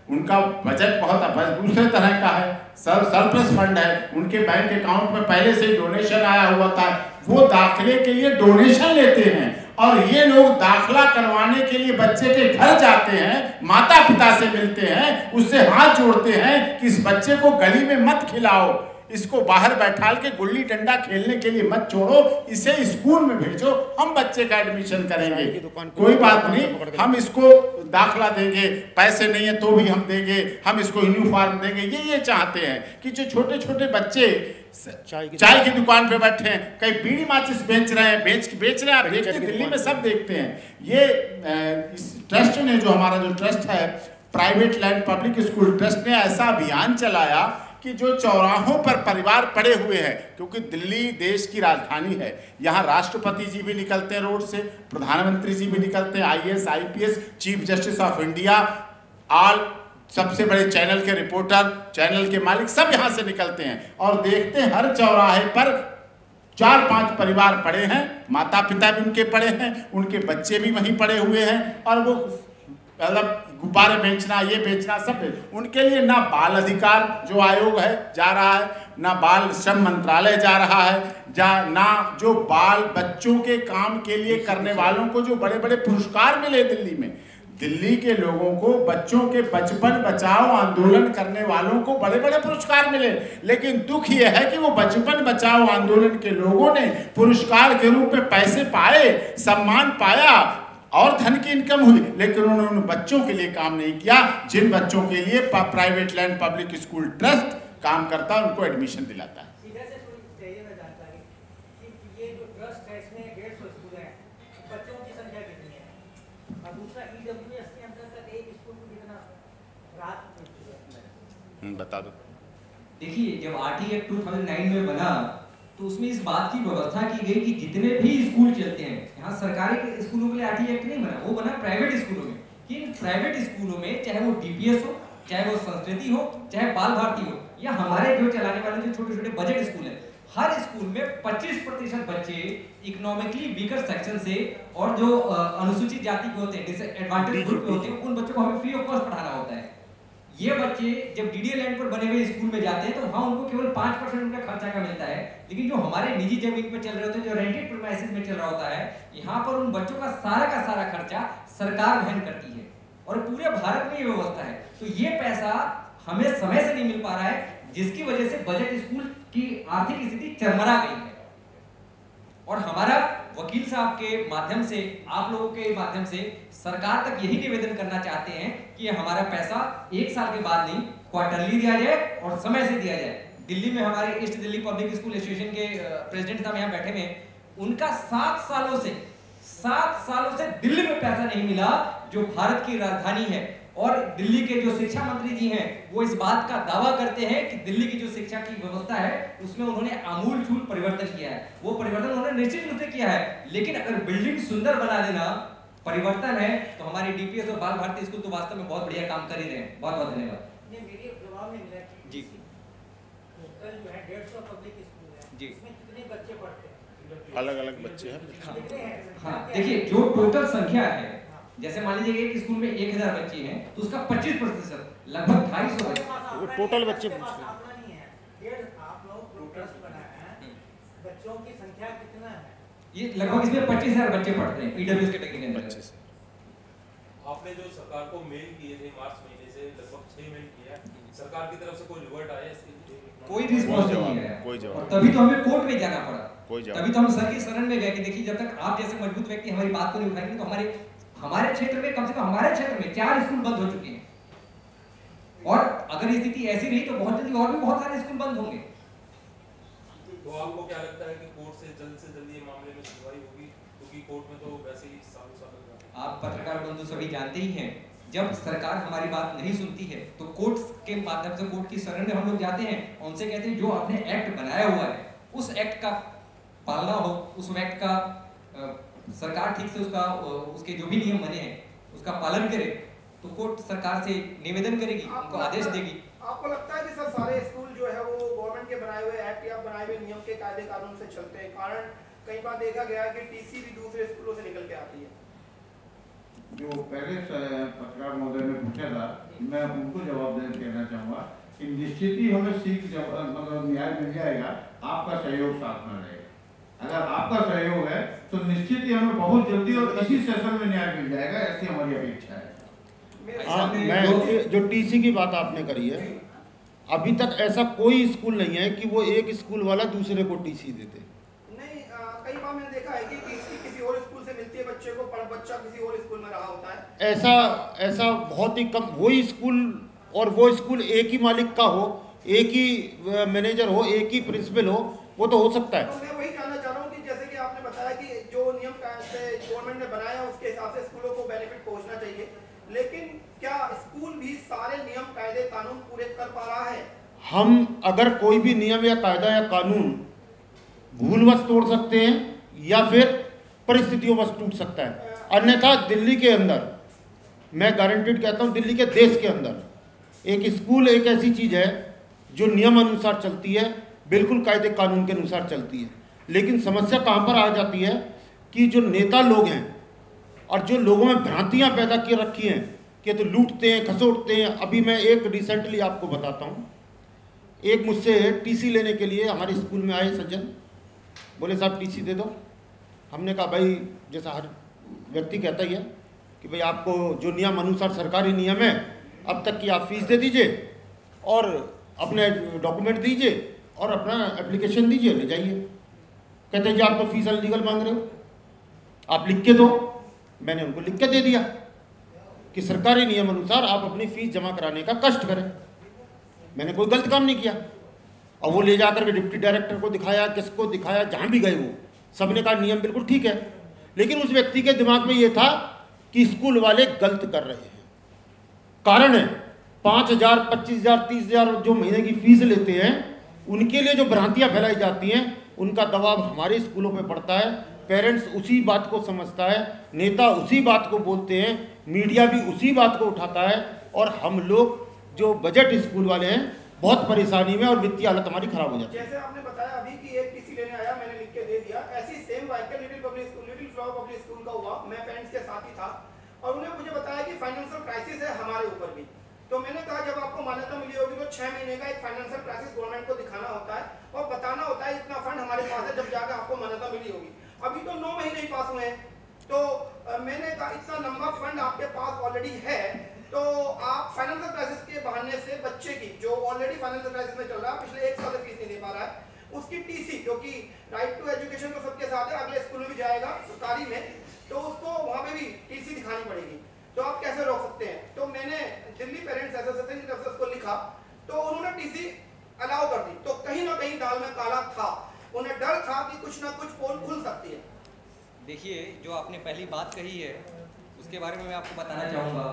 उनका बजट बहुत दूसरे तरह का है, सरप्लस फंड है, उनके बैंक अकाउंट में पहले से ही डोनेशन आया हुआ था, वो दाखिले के लिए डोनेशन लेते हैं और ये लोग दाखिला करवाने के लिए बच्चे के घर जाते हैं, माता पिता से मिलते हैं, उससे हाथ जोड़ते हैं कि इस बच्चे को गली में मत खिलाओ। इसको बाहर बैठाल के गुल्ली डंडा खेलने के लिए मत छोड़ो, इसे स्कूल में भेजो, हम बच्चे का एडमिशन करेंगे, कोई बात नहीं, हम इसको दाखला देंगे, पैसे नहीं है तो भी हम देंगे, हम इसको यूनिफॉर्म देंगे। ये चाहते हैं कि जो छोटे छोटे बच्चे चाय की दुकान पे बैठे हैं, कहीं बीड़ी माचिस बेच रहे हैं, बेच रहे हैं, आप देखते हैं दिल्ली में सब देखते हैं। ये इस ट्रस्ट ने, जो हमारा जो ट्रस्ट है private land public school trust ने, ऐसा अभियान चलाया कि जो चौराहों पर परिवार पड़े हुए हैं, क्योंकि दिल्ली देश की राजधानी है, यहाँ राष्ट्रपति जी भी निकलते हैं रोड से, प्रधानमंत्री जी भी निकलते हैं, IAS IPS chief justice of India, all सबसे बड़े चैनल के रिपोर्टर, चैनल के मालिक सब यहाँ से निकलते हैं और देखते हैं हर चौराहे पर 4-5 परिवार पड़े हैं, माता पिता भी उनके पड़े हैं, उनके बच्चे भी वहीं पड़े हुए हैं, और वो मतलब गुब्बारे बेचना, ये बेचना, सब उनके लिए ना बाल अधिकार जो आयोग है जा रहा है, ना बाल श्रम मंत्रालय जा रहा है, ना जो बाल बच्चों के काम के लिए करने वालों को जो बड़े बड़े पुरस्कार मिले दिल्ली में, दिल्ली के लोगों को, बच्चों के बचपन बचाओ आंदोलन करने वालों को बड़े बड़े पुरस्कार मिले, लेकिन दुख ये है कि वो बचपन बचाओ आंदोलन के लोगों ने पुरस्कार के रूप में पैसे पाए, सम्मान पाया और धन की इनकम हुई, लेकिन उन्होंने बच्चों के लिए काम नहीं किया, जिन बच्चों के लिए private land public school trust काम करता है, उनको एडमिशन दिलाता है। बता दो। देखिए, जब RT एक्ट 2009 में बना तो उसमें इस बात की व्यवस्था की गई कि जितने भी स्कूल चलते हैं, यहाँ सरकारी स्कूलों के लिए RT एक्ट नहीं बना, वो बना प्राइवेट स्कूलों में, कि इन प्राइवेट स्कूलों में चाहे वो DPS हो, चाहे वो संस्कृति हो, चाहे बाल भारती हो, या हमारे जो चलाने वाले जो छोटे छोटे बजट स्कूल हैं, हर स्कूल में 25% बच्चे इकोनॉमिकली वीकर सेक्शन से और जो अनुसूचित जाति के होते हैं, डिसएडवांटेज ग्रुप के होते हैं, उन बच्चों को हमें फ्री ऑफ कॉस्ट पढ़ाना होता है। ये बच्चे जब DDA लैंड पर बने हुए स्कूल में जाते हैं तो वहाँ उनको केवल 5% उनका खर्चा का मिलता है, लेकिन जो हमारे निजी जमीन पर चल रहे होते हैं, जो रेंटेड प्रीमाइसेस में चल रहा होता है, यहाँ पर उन बच्चों का सारा खर्चा सरकार वहन करती है और पूरे भारत में ये व्यवस्था है। तो ये पैसा हमें समय से नहीं मिल पा रहा है, जिसकी वजह से बजट स्कूल की आर्थिक स्थिति चरमरा गई है। और हमारा वकील साहब के माध्यम से, आप लोगों के माध्यम से सरकार तक यही निवेदन करना चाहते हैं कि हमारा पैसा 1 साल के बाद नहीं, क्वार्टरली दिया जाए और समय से दिया जाए। दिल्ली में हमारे east Delhi public school association के प्रेसिडेंट साहब यहाँ बैठे हैं, उनका 7 सालों से दिल्ली में पैसा नहीं मिला, जो भारत की राजधानी है। और दिल्ली के जो शिक्षा मंत्री जी हैं, वो इस बात का दावा करते हैं कि दिल्ली की जो शिक्षा की व्यवस्था है उसमें उन्होंने आमूल-चूल परिवर्तन किया है। वो परिवर्तन उन्होंने निश्चित रूप से किया है, लेकिन अगर बिल्डिंग सुंदर बना देना परिवर्तन है तो हमारी DPS और बाल भारती स्कूल तो वास्तव में बहुत बढ़िया काम कर ही रहे हैं। बहुत बहुत धन्यवाद जी। टोटल जो है 150 पब्लिक स्कूल है जी, इसमें कितने बच्चे पढ़ते हैं? अलग-अलग बच्चे हैं। हाँ, देखिए जो टोटल संख्या है, जैसे मान लीजिए एक स्कूल में 1000 बच्चे हैं तो उसका 25% लगभग 250 बच्चे, वो टोटल बच्चे नहीं है। आप लोग ट्रस्ट बनाए हैं, बच्चों की संख्या कितना है? ये लगभग इसमें 25000 बच्चे पढ़ते हैं PWS कैटेगरी के अंदर। आपने जो सरकार को मेल किए थे मार्च महीने से, लगभग 6 मेल किया, सरकार की तरफ से कोई रिवर्ट आया इसके लिए? कोई रिस्पॉन्स नहीं आया, कोई जवाब। और तभी तो हमें कोर्ट में जाना पड़ा, तभी तो हम सर की शरण में गए कि देखिए जब तक आप जैसे मजबूत व्यक्ति हमारी बात को नहीं उठाएंगे तो हमारे क्षेत्र में, कम से कम हमारे क्षेत्र में 4 स्कूल बंद हो चुके हैं, और अगर स्थिति ऐसी रही तो बहुत जल्दी और भी बहुत सारे स्कूल बंद होंगे। तो आपको क्या लगता है कि कोर्ट से जल्द ये मामले में सुनवाई होगी, क्योंकि कोर्ट में तो वैसे ही सालों साल लग रहा है? आप पत्रकार बंधु सभी जानते ही हैं, जब सरकार हमारी बात नहीं सुनती है तो कोर्ट के माध्यम से, कोर्ट की शरण में हम लोग जाते हैं, उनसे कहते हैं जो आपने एक्ट बनाया हुआ है उस एक्ट का पालना हो, उस एक्ट का सरकार ठीक से उसके जो भी नियम बने हैं उसका पालन करे, तो कोर्ट सरकार से निवेदन करेगी, उनको आदेश देगी। आपको लगता है कि सर सारे स्कूल जो है वो गवर्नमेंट के बनाए हुए एक्ट या बनाए हुए नियम के कायदे कानून से चलते हैं? कारण कई बार देखा गया है कि TC भी दूसरे स्कूलों से निकल के आती है। जो पहले पत्रकार महोदय ने पूछा था, मैं उनको जवाब देना चाहूँगा कि निश्चित ही हमें मतलब न्याय मिल जाएगा, आपका सहयोग साथ में रहेगा। अगर आपका सहयोग है तो निश्चित ही हमें बहुत जल्दी और इसी सेशन में न्याय मिल जाएगा, ऐसी हमारी अपेक्षा है। मैं जो TC की बात आपने करी है, अभी तक ऐसा कोई स्कूल नहीं है कि वो एक स्कूल वाला दूसरे को टीसी देते। नहीं, कई बार मैंने देखा है कि टीसी किसी और स्कूल से मिलती है बच्चे को, पर बच्चा किसी और स्कूल में रहा होता है। ऐसा बहुत ही कम, वही स्कूल और वो स्कूल एक ही मालिक का हो, एक ही मैनेजर हो, एक ही प्रिंसिपल हो, वो तो हो सकता है। तो मैं वही जानना चाह रहा हूँ कि जैसे कि आपने बताया कि जो नियम गवर्नमेंट ने बनाया उसके हिसाब से स्कूलों को बेनिफिट पहुंचना चाहिए, लेकिन क्या स्कूल भी सारे नियम कायदे कानून पूरे कर पा रहा है? हम अगर कोई भी नियम या कायदा या कानून भूलवश तोड़ सकते हैं या फिर परिस्थितियों टूट सकता है, अन्यथा दिल्ली के अंदर, मैं गारंटीड कहता हूं, दिल्ली के देश के अंदर एक स्कूल एक ऐसी चीज है जो नियम अनुसार चलती है, बिल्कुल कायदे कानून के अनुसार चलती है। लेकिन समस्या कहां पर आ जाती है कि जो नेता लोग हैं और जो लोगों में भ्रांतियां पैदा की रखी हैं कि तो लूटते हैं, खसोटते हैं। अभी मैं एक रिसेंटली आपको बताता हूं, एक मुझसे टीसी लेने के लिए हमारे स्कूल में आए सज्जन, बोले साहब टीसी दे दो। हमने कहा भाई, जैसा हर व्यक्ति कहता ही है कि भाई आपको जो नियम अनुसार सरकारी नियम है, अब तक की आप फीस दे दीजिए और अपने डॉक्यूमेंट दीजिए और अपना एप्लीकेशन दीजिए, ले जाइए। कहते हैं जी आप तो फीस अनलीगल मांग रहे हो, आप लिख के दो। मैंने उनको लिख के दे दिया कि सरकारी नियम अनुसार आप अपनी फीस जमा कराने का कष्ट करें। मैंने कोई गलत काम नहीं किया। और वो ले जाकर के डिप्टी डायरेक्टर को दिखाया, किसको दिखाया, जहाँ भी गए वो सबने कहा नियम बिल्कुल ठीक है। लेकिन उस व्यक्ति के दिमाग में ये था कि स्कूल वाले गलत कर रहे हैं। कारण है 5,000, 25,000, 30,000 जो महीने की फीस लेते हैं, उनके लिए जो भ्रांतियां फैलाई जाती हैं, उनका दबाव हमारे स्कूलों पे पड़ता है। पेरेंट्स उसी बात को समझता है, नेता उसी बात को बोलते हैं, मीडिया भी उसी बात को उठाता है, और हम लोग जो बजट स्कूल वाले हैं बहुत परेशानी में और वित्तीय हालत हमारी खराब हो जाती है। जैसे आपने बताया अभी कि एक टीसी लेने आया, मैंने लिख के दे दिया, ऐसी same vehicle little public school, little flower public school का हुआ। मैं पेरेंट्स के साथ ही था और उन्होंने मुझे बताया कि फाइनेंशियल क्राइसिस है हमारे ऊपर भी। तो मैंने कहा जब आपको मान्यता मिली होगी तो 6 महीने का एक फाइनेंशियल क्राइसिस गवर्नमेंट को दिखाना होता है और बताना होता है इतना फंड हमारे पास है, जब जाकर आपको मान्यता मिली होगी। अभी तो 9 महीने ही पास हुए हैं। तो मैंने कहा इतना लंबा फंड आपके पास ऑलरेडी है, तो आप फाइनेंशियल क्राइसिस के बहाने से बच्चे की जो ऑलरेडी फाइनेंशियल क्राइसिस में चल रहा है, पिछले 1 साल से फीस नहीं दे पा रहा है, उसकी टीसी, क्योंकि राइट टू एजुकेशन तो सबके साथ है, अगले स्कूल में भी जाएगा सरकारी में, तो उसको वहां पे भी टीसी दिखानी पड़ेगी। तो आप कैसे रोक सकते हैं? तो मैंने दिल्ली पेरेंट्स एसोसिएशन की तरफ से उसको लिखा, तो उन्होंने टीसी अलाउ कर दी। तो कहीं ना कहीं दाल में काला था, उन्हें डर था कि कुछ ना कुछ पोल खुल सकती है। देखिए, जो आपने पहली बात कही है उसके बारे में मैं आपको बताना चाहूँगा।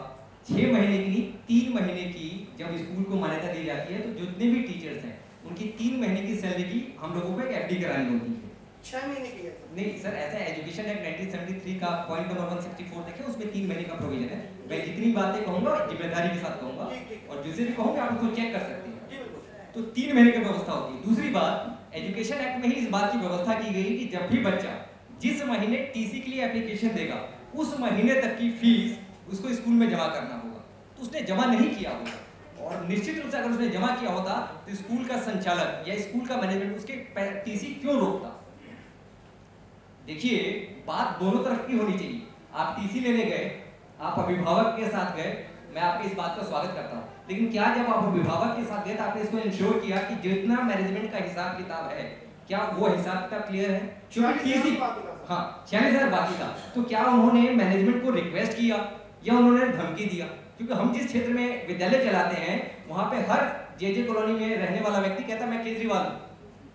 6 महीने की नहीं, 3 महीने की जब स्कूल को मान्यता दी जाती है, तो जितने भी टीचर्स हैं उनकी 3 महीने की सैलरी की हम लोगों को एक एफडी करानी होती है। 6 महीने की है? नहीं सर, ऐसा एजुकेशन एक्ट 1973 का पॉइंट नंबर 164 देखें, उसमें 3 महीने का प्रोविजन है। मैं जितनी बातें कहूँगा जिम्मेदारी के साथ कहूँगा, और जिसे भी कहूँगा आप उसको चेक कर सकते हैं। तो 3 महीने की व्यवस्था होती है। दूसरी बात, एजुकेशन एक्ट में ही इस बात की व्यवस्था की गई कि जब भी बच्चा जिस महीने टीसी के लिए एप्लीकेशन देगा, उस महीने तक की फीस उसको स्कूल में जमा करना होगा। तो उसने जमा नहीं किया होगा, और निश्चित रूप से अगर उसने जमा किया होता तो स्कूल का संचालक या स्कूल का मैनेजमेंट उसके टीसी क्यों रोकता? देखिए, बात दोनों तरफ की होनी चाहिए। आप टीसी लेने गए, आप अभिभावक के साथ गए, मैं आपकी इस बात का स्वागत करता हूँ, लेकिन क्या जब आप अभिभावक के साथ गए तो आपने इसको इंश्योर किया कि जितना मैनेजमेंट का हिसाब किताब है, क्या वो हिसाब किताब क्लियर है? क्योंकि टीसी, हाँ 46,000 बाकी था, तो क्या उन्होंने मैनेजमेंट को रिक्वेस्ट किया या उन्होंने धमकी दिया? क्योंकि हम जिस क्षेत्र में विद्यालय चलाते हैं, वहां पे हर जेजे कॉलोनी में रहने वाला व्यक्ति कहता मैं केजरीवाल,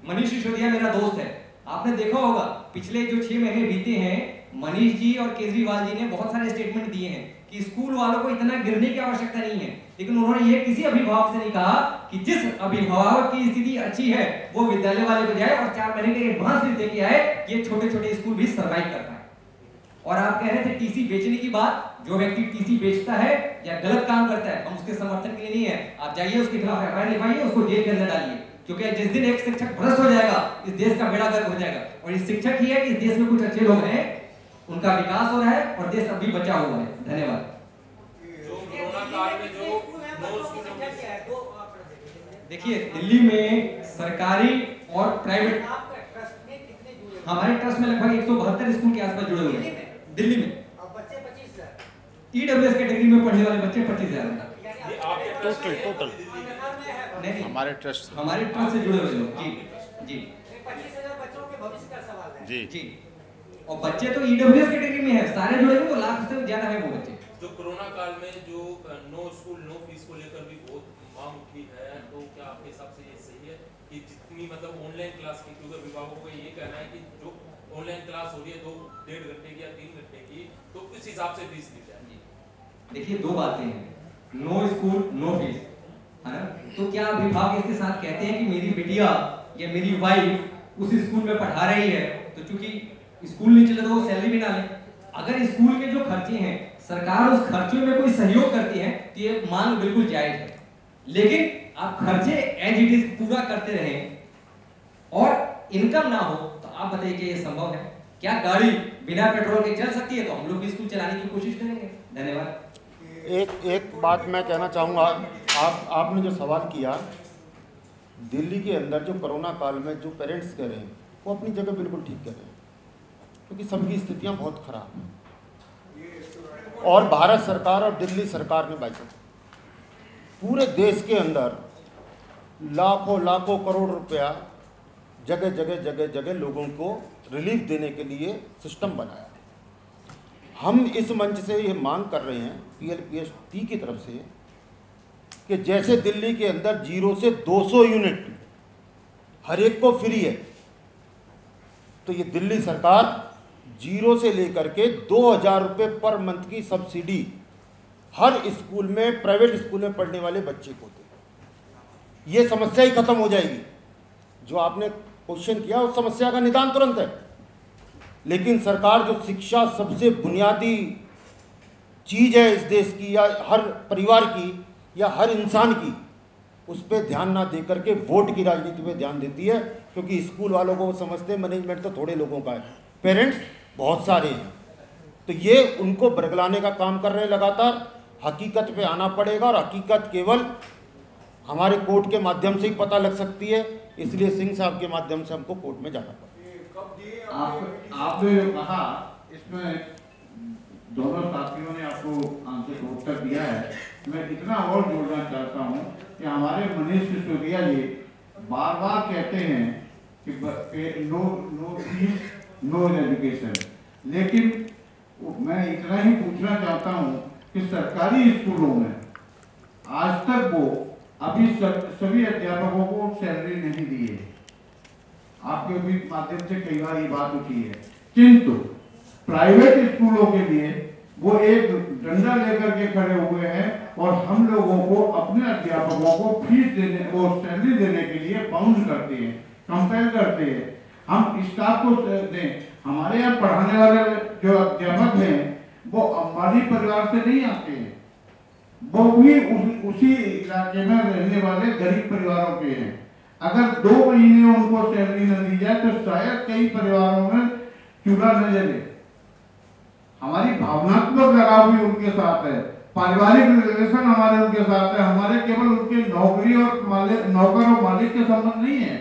मनीष सिसोदिया मेरा दोस्त है। आपने देखा होगा पिछले जो 6 महीने बीते हैं, मनीष जी और केजरीवाल जी ने बहुत सारे स्टेटमेंट दिए हैं कि स्कूल वालों को इतना गिरने की आवश्यकता नहीं है, लेकिन उन्होंने ये किसी अभिभावक से नहीं कहा कि जिस अभिभावक की स्थिति अच्छी है वो विद्यालय वाले को जाए और 4 महीने के एडवांस फीस देके आए, ये छोटे छोटे स्कूल भी सर्वाइव कर पाए। और आप कह रहे थे टीसी बेचने की बात, जो व्यक्ति टीसी बेचता है या गलत काम करता है, हम उसके समर्थन के लिए नहीं है। आप जाइए उसके खिलाफ एफआईआर लिखवाइए, उसको जेल के अंदर डालिए, क्योंकि जिस दिन एक शिक्षक भ्रष्ट हो जाएगा, इस देश का बेड़ा गर्क हो जाएगा। और इस शिक्षक ही है कि इस देश में कुछ अच्छे लोग हैं, उनका विकास हो रहा है और देश अभी बचा हुआ है। धन्यवाद। देखिए, दिल्ली में सरकारी और प्राइवेट, हमारे ट्रस्ट में लगभग 172 स्कूल के आसपास जुड़े हुए हैं दिल्ली में। ईडब्ल्यूएस कैटेगरी में पढ़ने वाले बच्चे 25,000 टोटल नहीं, हमारे ट्रस्ट से जुड़े हुए लोग। जी जी 25,000 बच्चों के भविष्य का सवाल है। जी जी, और बच्चे तो ईडब्ल्यूएस कैटेगरी में है, सारे जुड़ेंगे तो लाख से ज्यादा है वो बच्चे। जो कोरोना काल में जो नो स्कूल नो फीस को लेकर भी बहुत मांग उठी है, तो क्या आपके हिसाब से ये सही है कि जितनी मतलब ऑनलाइन क्लास की, क्योंकि अभिभावकों का ये कहना है कि जो ऑनलाइन क्लास हो रही है 2-1.5 घंटे की या 3 घंटे की, तो इस हिसाब से फीस दी जाए? देखिए दो बातें हैं, नो स्कूल नो फीस, है ना। तो क्या अभिभावक इसके साथ कहते हैं कि मेरी बिटिया या मेरी वाइफ उस स्कूल में पढ़ा रही है, तो चूंकि स्कूल नहीं चले तो वो सैलरी भी ना ले। अगर स्कूल के जो खर्चे हैं सरकार उस खर्चों में कोई सहयोग करती है तो ये मांग बिल्कुल जायज है, लेकिन आप खर्चे एज इट इज पूरा करते रहें और इनकम ना हो तो आप बताइए कि ये संभव है क्या? गाड़ी बिना पेट्रोल के चल सकती है तो हम लोग भी स्कूल चलाने की कोशिश करेंगे। धन्यवाद। एक बात मैं कहना चाहूँगा, आपने जो सवाल किया, दिल्ली के अंदर जो कोरोना काल में जो पेरेंट्स कह रहे हैं वो अपनी जगह बिल्कुल ठीक कह रहे हैं, क्योंकि सबकी स्थितियाँ बहुत खराब हैं। और भारत सरकार और दिल्ली सरकार ने भाई साहब पूरे देश के अंदर लाखों करोड़ रुपया जगह जगह लोगों को रिलीफ देने के लिए सिस्टम बनाया। हम इस मंच से ये मांग कर रहे हैं PLPST की तरफ से कि जैसे दिल्ली के अंदर 0 से 200 यूनिट हर एक को फ्री है, तो ये दिल्ली सरकार 0 से लेकर के 2,000 रुपये पर मंथ की सब्सिडी हर स्कूल में, प्राइवेट स्कूल में पढ़ने वाले बच्चे को दे। ये समस्या ही खत्म हो जाएगी। जो आपने क्वेश्चन किया उस समस्या का निदान तुरंत है, लेकिन सरकार जो शिक्षा सबसे बुनियादी चीज़ है इस देश की या हर परिवार की या हर इंसान की, उस पर ध्यान ना दे करके वोट की राजनीति पे ध्यान देती है, क्योंकि स्कूल वालों को वो समझते हैं मैनेजमेंट तो थोड़े लोगों का है, पेरेंट्स बहुत सारे हैं। तो ये उनको बरगलाने का काम कर रहे हैं लगातार। हकीकत पे आना पड़ेगा और हकीकत केवल हमारे कोर्ट के माध्यम से ही पता लग सकती है, इसलिए सिंह साहब के माध्यम से हमको कोर्ट में जाना पड़ेगा। आपने जो कहा इसमें दोनों साथियों ने आपको आंसर उत्तर दिया है। मैं इतना और जोड़ना चाहता हूँ कि हमारे मनीष सिसोदिया जी बार बार कहते हैं कि नो फीस नो एजुकेशन, लेकिन मैं इतना ही पूछना चाहता हूँ कि सरकारी स्कूलों में आज तक वो अभी सभी अध्यापकों को सैलरी नहीं दी है। आपके भी माध्यम से कई बार ये बात उठी है, किंतु प्राइवेट स्कूलों के लिए वो एक डंडा लेकर के खड़े हुए हैं और हम लोगों को अपने अध्यापकों को फीस देने और सैलरी देने के लिए बाउंड करते हैं, कंपेल करते हैं। हम स्टाफ को दें। हमारे यहाँ पढ़ाने वाले जो अध्यापक हैं वो अंबानी परिवार से नहीं आते हैं, वो भी उसी इलाके में रहने वाले गरीब परिवारों के हैं। अगर 2 महीने उनको सैलरी न दी जाए तो शायद कई परिवारों में चूल्हा न जले। हमारी भावनात्मक लगाव भी उनके साथ है, पारिवारिक रिलेशन हमारे उनके साथ है। हमारे केवल उनके नौकरी और नौकर और मालिक के संबंध नहीं है,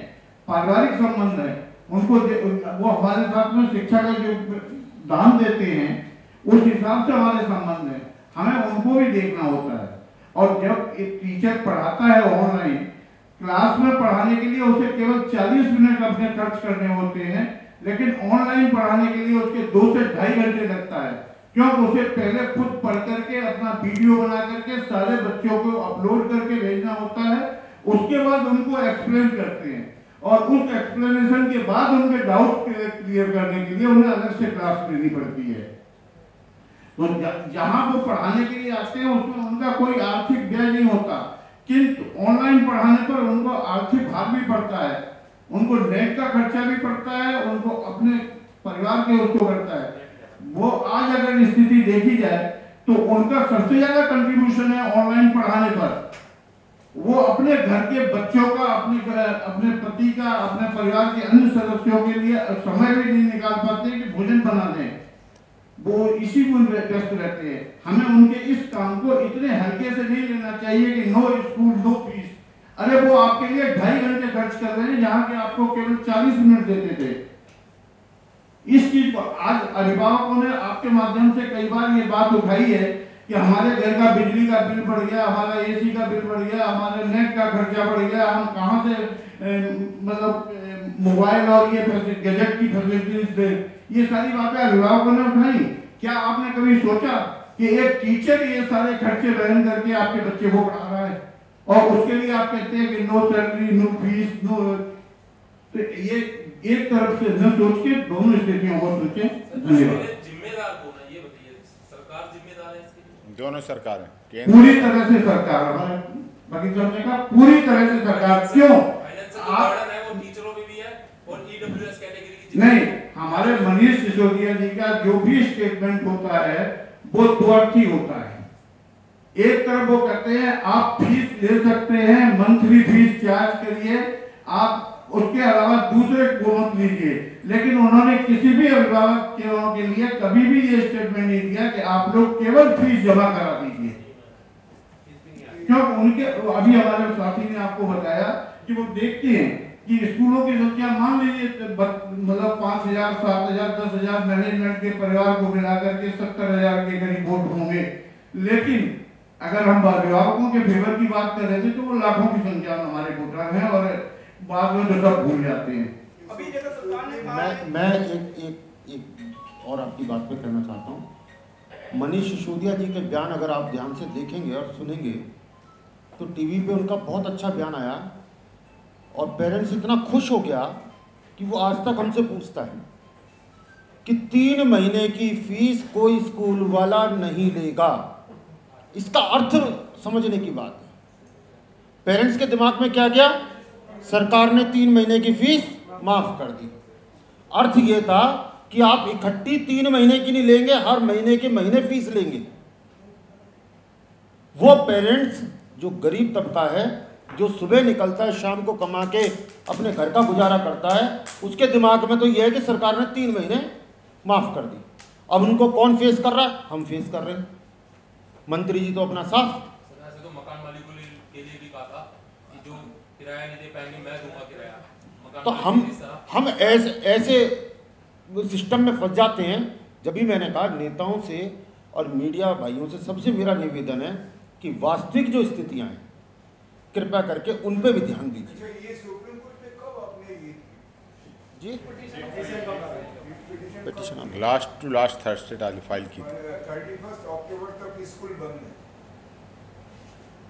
पारिवारिक संबंध है। उनको वो हमारे साथ में शिक्षा का जो दान देते हैं उस हिसाब से हमारे संबंध है, हमें उनको भी देखना होता है। और जब एक टीचर पढ़ाता है ऑनलाइन क्लास में पढ़ाने के लिए उसे केवल 40 मिनट अपने खर्च करने होते हैं, लेकिन ऑनलाइन पढ़ाने के लिए उसके 2 से 2.5 घंटे लगता है, क्योंकि उसे पहले खुद पढ़ करके अपना वीडियो बना करके सारे बच्चों को अपलोड करके भेजना होता है। उसके बाद उनको एक्सप्लेन करते हैं और उस एक्सप्लेनेशन के बाद उनके डाउट क्लियर करने के लिए उन्हें अलग से क्लास लेनी पड़ती है। तो जहां वो पढ़ाने के लिए आते हैं उसमें उनका कोई आर्थिक व्यय नहीं होता, किंतु ऑनलाइन पढ़ाने पर उनको आर्थिक भार भी पड़ता है, उनको नेट का खर्चा भी पड़ता है, उनको अपने परिवार के उसको करता है। वो आज अगर स्थिति देखी जाए तो उनका सबसे ज्यादा कंट्रीब्यूशन है ऑनलाइन पढ़ाने पर। वो अपने घर के बच्चों का, अपने पति का, अपने परिवार के अन्य सदस्यों के लिए समय भी नहीं निकाल पाते कि भोजन बना दें, वो इसी में व्यस्त रहते हैं। हमें उनके इस काम को इतने हल्के से नहीं लेना चाहिए कि नो स्कूल नो फीस। अरे वो आपके लिए 2.5 घंटे खर्च कर रहे हैं जहां के आपको केवल 40 मिनट देते थे। इस चीज को आज अभिभावकों ने आपके माध्यम से कई बार ये बात उठाई है कि हमारे घर का बिजली का बिल बढ़ गया, हमारा एसी का बिल बढ़ गया, हमारे नेट का खर्चा बढ़ गया, हम कहाँ से मतलब मोबाइल और ये गैजेट की फैसिलिटीज दे, ये सारी बातें अभिभावकों ने उठाई। क्या आपने कभी सोचा कि एक टीचर ये सारे खर्चे वहन करके आपके बच्चे को पढ़ा रहा है और उसके लिए आप कहते हैं कि no salary, no fees, no, तो ये एक तरफ से न सोच के दोनों स्थितियों को सोचे। धन्यवाद। जिम्मेदार कौन है ये बताइए, सरकार जिम्मेदार है इसके लिए? दोनों सरकार है, पूरी तरह से सरकार, हमारे बाकी समझने का पूरी तरह से सरकार। क्यों आप वो टीचरों में भी है और ईडब्ल्यूएस कैटेगरी की नहीं, हमारे मनीष सिसोदिया जी का जो भी स्टेटमेंट होता है वो द्वर्थी होता है। एक तरफ वो कहते हैं आप फीस ले सकते हैं, मंथली फीस चार्ज करिए, आप उसके अलावा दूसरे को मत लीजिए, लेकिन उन्होंने किसी भी अभिभावक के लिए कभी भी ये स्टेटमेंट नहीं दिया कि आप लोग केवल फीस जमा करा दीजिए। क्योंकि उनके अभी हमारे साथी ने आपको बताया कि वो देखते हैं कि स्कूलों की संख्या मान लीजिए मतलब 5,000, 7,000, 10,000 मैनेजमेंट के परिवार को मिलाकर के 70,000 के करीब वोट होंगे, लेकिन अगर हम अभिभावकों के फेवर की बात कर रहे थे तो वो लाखों की संख्या में हमारे वोटर हैं और बाद में तो सब भूल जाते हैं। अभी जैसे सरकार ने कहा मैं एक और आपकी बात पे करना चाहता हूँ। मनीष सिसोदिया जी के बयान अगर आप ध्यान से देखेंगे और सुनेंगे तो टीवी पे उनका बहुत अच्छा बयान आया और पेरेंट्स इतना खुश हो गया कि वो आज तक हमसे पूछता है कि 3 महीने की फीस कोई स्कूल वाला नहीं लेगा। इसका अर्थ समझने की बात है। पेरेंट्स के दिमाग में क्या गया, सरकार ने 3 महीने की फीस माफ कर दी। अर्थ ये था कि आप इकट्ठी 3 महीने की नहीं लेंगे, हर महीने के महीने फीस लेंगे। वो पेरेंट्स जो गरीब तबका है, जो सुबह निकलता है शाम को कमा के अपने घर का गुजारा करता है, उसके दिमाग में तो यह है कि सरकार ने 3 महीने माफ कर दी। अब उनको कौन फेस कर रहा है? हम फेस कर रहे हैं। मंत्री जी तो अपना साफ, तो मकान मालिकों के लिए भी कहा था कि जो किराया नहीं दे पाएंगे मैं दूंगा किराया। तो हम ऐसे सिस्टम में फंस जाते हैं। जब भी मैंने कहा नेताओं से और मीडिया भाइयों से सबसे मेरा निवेदन है कि वास्तविक जो स्थितियां हैं कृपया करके उन पे भी ध्यान दीजिए। ये सुप्रीम कोर्ट में कब आपने ये जी पिटीशन लास्ट थर्सडे डाली फाइल की थी। 31 अक्टूबर तक स्कूल बंद है।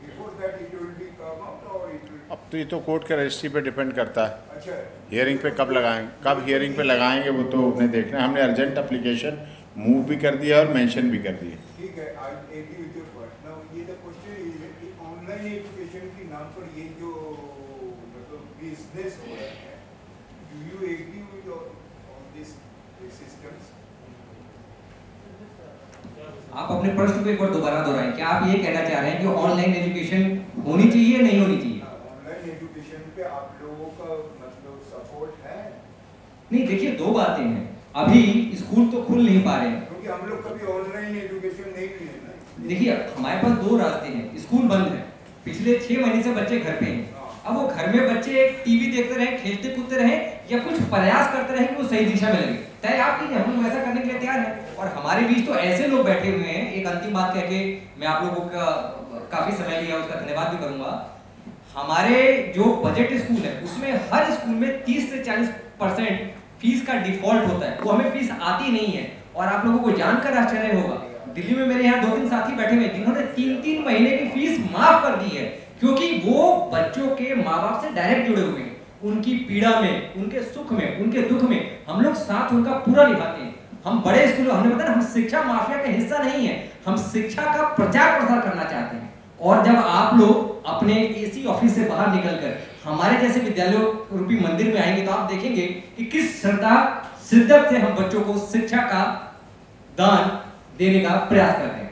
Before that it will be come out or it will... अब तो ये तो कोर्ट के रजिस्ट्री पे डिपेंड करता है। अच्छा, हियरिंग पे कब लगाएंगे, कब हियरिंग पे लगाएंगे वो तो उन्हें देखना है। हमने अर्जेंट एप्लीकेशन मूव भी कर दिया और मेंशन भी कर दिया। ठीक है, I agree with your point. Now ये the question is कि ऑनलाइन एजुकेशन के नाम पर ये जो मतलब बिजनेस हो रहा है, do you agree with all these systems? आप अपने प्रश्न को एक बार दोबारा दोहराएं। क्या आप ये कहना चाह रहे हैं कि ऑनलाइन एजुकेशन होनी चाहिए या नहीं होनी चाहिए? ऑनलाइन एजुकेशन पे आप लोगों का मतलब सपोर्ट है? नहीं, देखिए 2 बातें हैं। अभी स्कूल तो खुल नहीं पा रहे हैं क्योंकि हम लोग कभी ऑनलाइन एजुकेशन नहीं लिए ना। देखिए हमारे पास 2 रास्ते हैं। स्कूल बंद है, पिछले 6 महीने से बच्चे घर पे हैं। अब वो घर में बच्चे टीवी देखते रहे, खेलते कूदते रहे या कुछ प्रयास करते रहे कि वो सही दिशा में लगे, तय आप कीजिए, हम लोग वैसा करने के लिए तैयार हैं। और हमारे बीच तो ऐसे लोग बैठे हुए हैं। एक अंतिम बात कह के मैं आप लोगों का काफी समय लिया, उसका धन्यवाद भी करूंगा। हमारे जो बजट स्कूल है उसमें हर स्कूल में 30 से 40% फीस का डिफॉल्ट होता है, वो हमें फीस आती नहीं है। और आप लोगों को जानकर आश्चर्य होगा, दिल्ली में मेरे यहाँ 2-3 साथी बैठे हुए जिन्होंने 3-3 महीने की फीस माफ कर दी है, क्योंकि वो बच्चों के माँ बाप से डायरेक्ट जुड़े हुए हैं। उनकी पीड़ा में, उनके सुख में, उनके दुख में हम लोग साथ उनका पूरा निभाते हैं। हम बड़े स्कूल, हमने बताया हम शिक्षा माफिया का हिस्सा नहीं है, हम शिक्षा का प्रचार प्रसार करना चाहते हैं। और जब आप लोग अपने एसी ऑफिस से बाहर निकलकर हमारे जैसे विद्यालयों रूपी मंदिर में आएंगे तो आप देखेंगे कि किस श्रद्धा शिद्दत से हम बच्चों को शिक्षा का दान देने का प्रयास करते हैं।